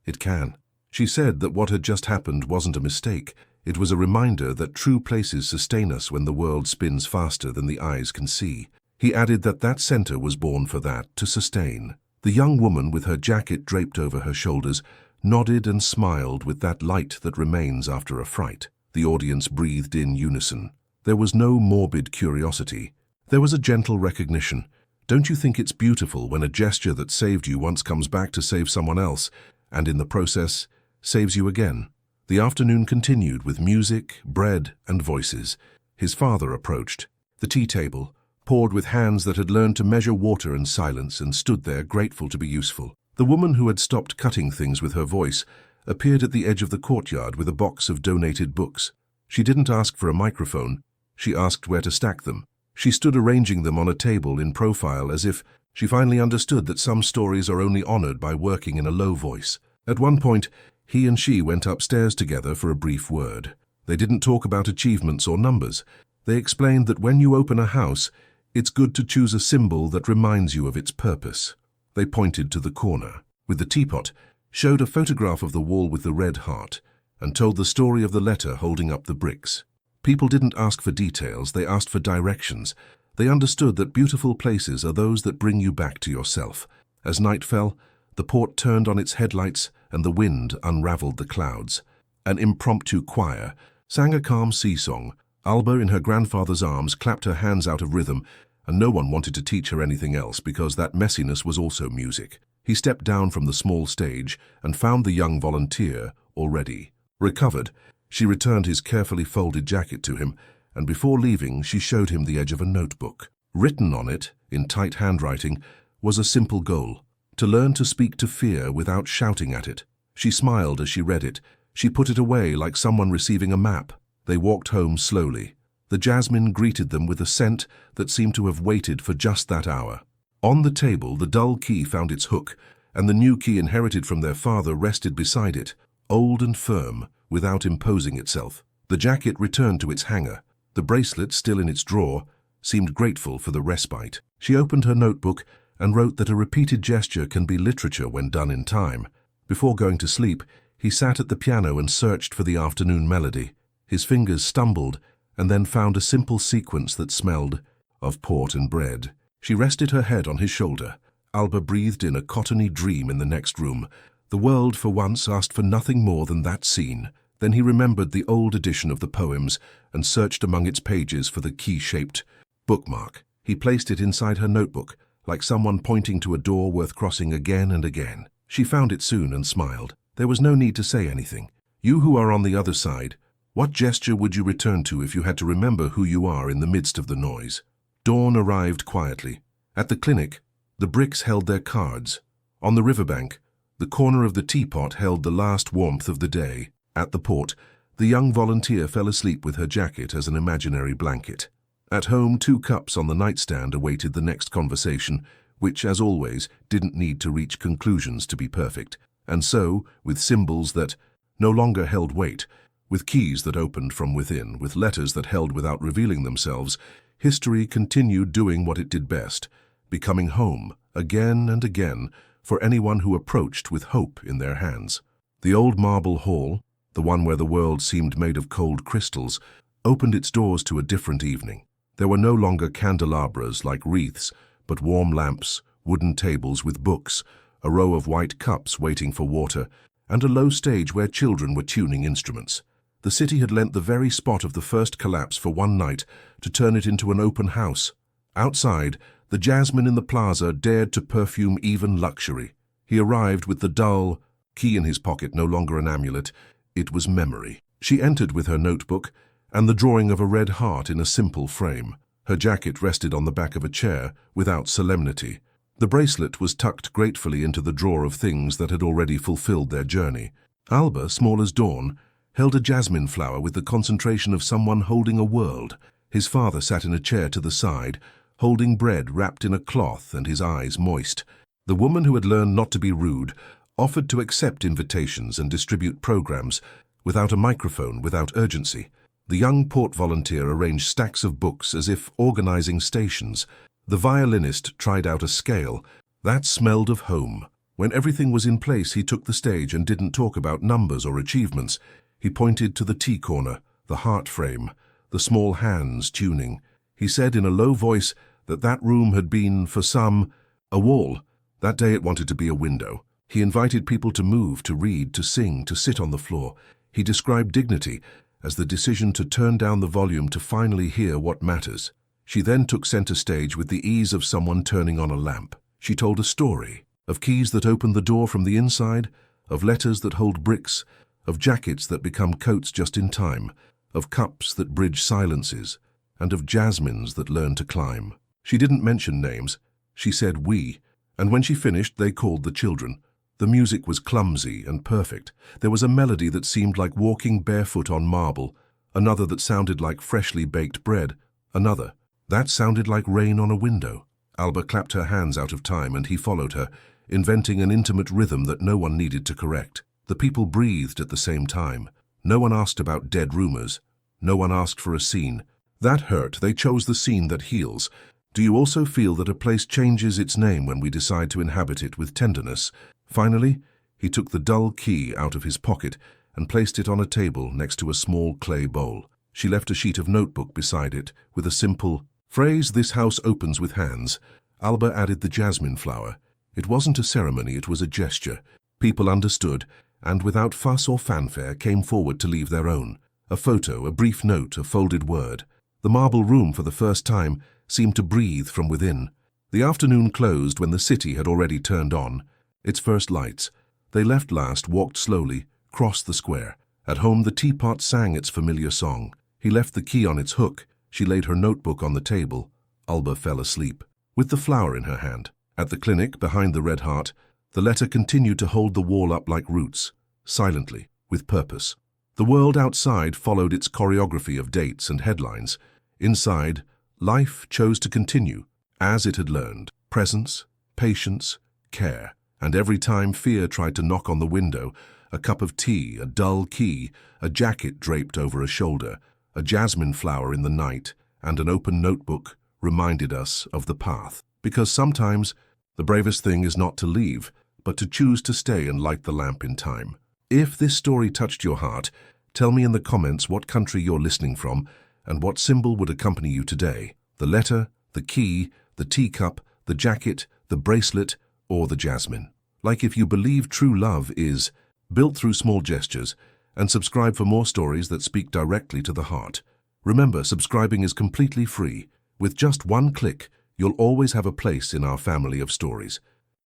it can. She said that what had just happened wasn't a mistake. It was a reminder that true places sustain us when the world spins faster than the eyes can see. He added that that center was born for that, to sustain. The young woman, with her jacket draped over her shoulders, nodded and smiled with that light that remains after a fright. The audience breathed in unison. There was no morbid curiosity. There was a gentle recognition. Don't you think it's beautiful when a gesture that saved you once comes back to save someone else, and in the process, saves you again? The afternoon continued with music, bread, and voices. His father approached. The tea table, poured with hands that had learned to measure water in silence and stood there grateful to be useful. The woman who had stopped cutting things with her voice appeared at the edge of the courtyard with a box of donated books. She didn't ask for a microphone. She asked where to stack them. She stood arranging them on a table in profile as if she finally understood that some stories are only honored by working in a low voice. At one point, he and she went upstairs together for a brief word. They didn't talk about achievements or numbers. They explained that when you open a house, it's good to choose a symbol that reminds you of its purpose. They pointed to the corner, with the teapot, showed a photograph of the wall with the red heart, and told the story of the letter holding up the bricks. People didn't ask for details, they asked for directions. They understood that beautiful places are those that bring you back to yourself. As night fell, the port turned on its headlights and the wind unraveled the clouds. An impromptu choir sang a calm sea song. Alba, in her grandfather's arms, clapped her hands out of rhythm, and no one wanted to teach her anything else because that messiness was also music. He stepped down from the small stage and found the young volunteer already. Recovered, she returned his carefully folded jacket to him, and before leaving she showed him the edge of a notebook. Written on it, in tight handwriting, was a simple goal: to learn to speak to fear without shouting at it. She smiled as she read it. She put it away like someone receiving a map. They walked home slowly. The jasmine greeted them with a scent that seemed to have waited for just that hour. On the table, the dull key found its hook, and the new key inherited from their father rested beside it, old and firm, without imposing itself. The jacket returned to its hanger. The bracelet, still in its drawer, seemed grateful for the respite. She opened her notebook and wrote that a repeated gesture can be literature when done in time. Before going to sleep, he sat at the piano and searched for the afternoon melody. His fingers stumbled and then found a simple sequence that smelled of port and bread. She rested her head on his shoulder. Alba breathed in a cottony dream in the next room. The world, for once, asked for nothing more than that scene. Then he remembered the old edition of the poems and searched among its pages for the key-shaped bookmark. He placed it inside her notebook, like someone pointing to a door worth crossing again and again. She found it soon and smiled. There was no need to say anything. You who are on the other side, what gesture would you return to if you had to remember who you are in the midst of the noise? Dawn arrived quietly. At the clinic, the bricks held their cards. On the riverbank, the corner of the teapot held the last warmth of the day. At the port, the young volunteer fell asleep with her jacket as an imaginary blanket. At home, 2 cups on the nightstand awaited the next conversation, which, as always, didn't need to reach conclusions to be perfect. And so, with symbols that no longer held weight, with keys that opened from within, with letters that held without revealing themselves, history continued doing what it did best, becoming home, again and again, for anyone who approached with hope in their hands. The old marble hall, the one where the world seemed made of cold crystals, opened its doors to a different evening. There were no longer candelabras like wreaths, but warm lamps, wooden tables with books, a row of white cups waiting for water, and a low stage where children were tuning instruments. The city had lent the very spot of the first collapse for one night to turn it into an open house. Outside, the jasmine in the plaza dared to perfume even luxury. He arrived with the dull key in his pocket, no longer an amulet. It was memory. She entered with her notebook and the drawing of a red heart in a simple frame. Her jacket rested on the back of a chair without solemnity. The bracelet was tucked gratefully into the drawer of things that had already fulfilled their journey. Alba, small as dawn, held a jasmine flower with the concentration of someone holding a world. His father sat in a chair to the side, holding bread wrapped in a cloth and his eyes moist. The woman who had learned not to be rude offered to accept invitations and distribute programs without a microphone, without urgency. The young port volunteer arranged stacks of books as if organizing stations. The violinist tried out a scale. That smelled of home. When everything was in place, he took the stage and didn't talk about numbers or achievements. He pointed to the tea corner, the heart frame, the small hands tuning. He said in a low voice that that room had been, for some, a wall. That day it wanted to be a window. He invited people to move, to read, to sing, to sit on the floor. He described dignity as the decision to turn down the volume to finally hear what matters. She then took center stage with the ease of someone turning on a lamp. She told a story of keys that open the door from the inside, of letters that hold bricks, of jackets that become coats just in time, of cups that bridge silences, and of jasmines that learn to climb. She didn't mention names. She said we, and when she finished, they called the children. The music was clumsy and perfect. There was a melody that seemed like walking barefoot on marble, another that sounded like freshly baked bread, another that sounded like rain on a window. Alba clapped her hands out of time and he followed her, inventing an intimate rhythm that no one needed to correct. The people breathed at the same time. No one asked about dead rumors. No one asked for a scene. That hurt. They chose the scene that heals. Do you also feel that a place changes its name when we decide to inhabit it with tenderness? Finally, he took the dull key out of his pocket and placed it on a table next to a small clay bowl. She left a sheet of notebook beside it with a simple phrase, "This house opens with hands." Alba added the jasmine flower. It wasn't a ceremony, it was a gesture. People understood, and without fuss or fanfare came forward to leave their own. A photo, a brief note, a folded word. The marble room for the first time seemed to breathe from within. The afternoon closed when the city had already turned on its first lights. They left last, walked slowly, crossed the square. At home the teapot sang its familiar song. He left the key on its hook. She laid her notebook on the table. Alba fell asleep, with the flower in her hand. At the clinic, behind the red heart, the letter continued to hold the wall up like roots, silently, with purpose. The world outside followed its choreography of dates and headlines. Inside, life chose to continue, as it had learned. Presence, patience, care. And every time fear tried to knock on the window, a cup of tea, a dull key, a jacket draped over a shoulder, a jasmine flower in the night, and an open notebook reminded us of the path. Because sometimes the bravest thing is not to leave, but to choose to stay and light the lamp in time. If this story touched your heart, tell me in the comments what country you're listening from and what symbol would accompany you today. The letter, the key, the teacup, the jacket, the bracelet, or the jasmine. Like if you believe true love is built through small gestures, and subscribe for more stories that speak directly to the heart. Remember, subscribing is completely free. With just one click, you'll always have a place in our family of stories.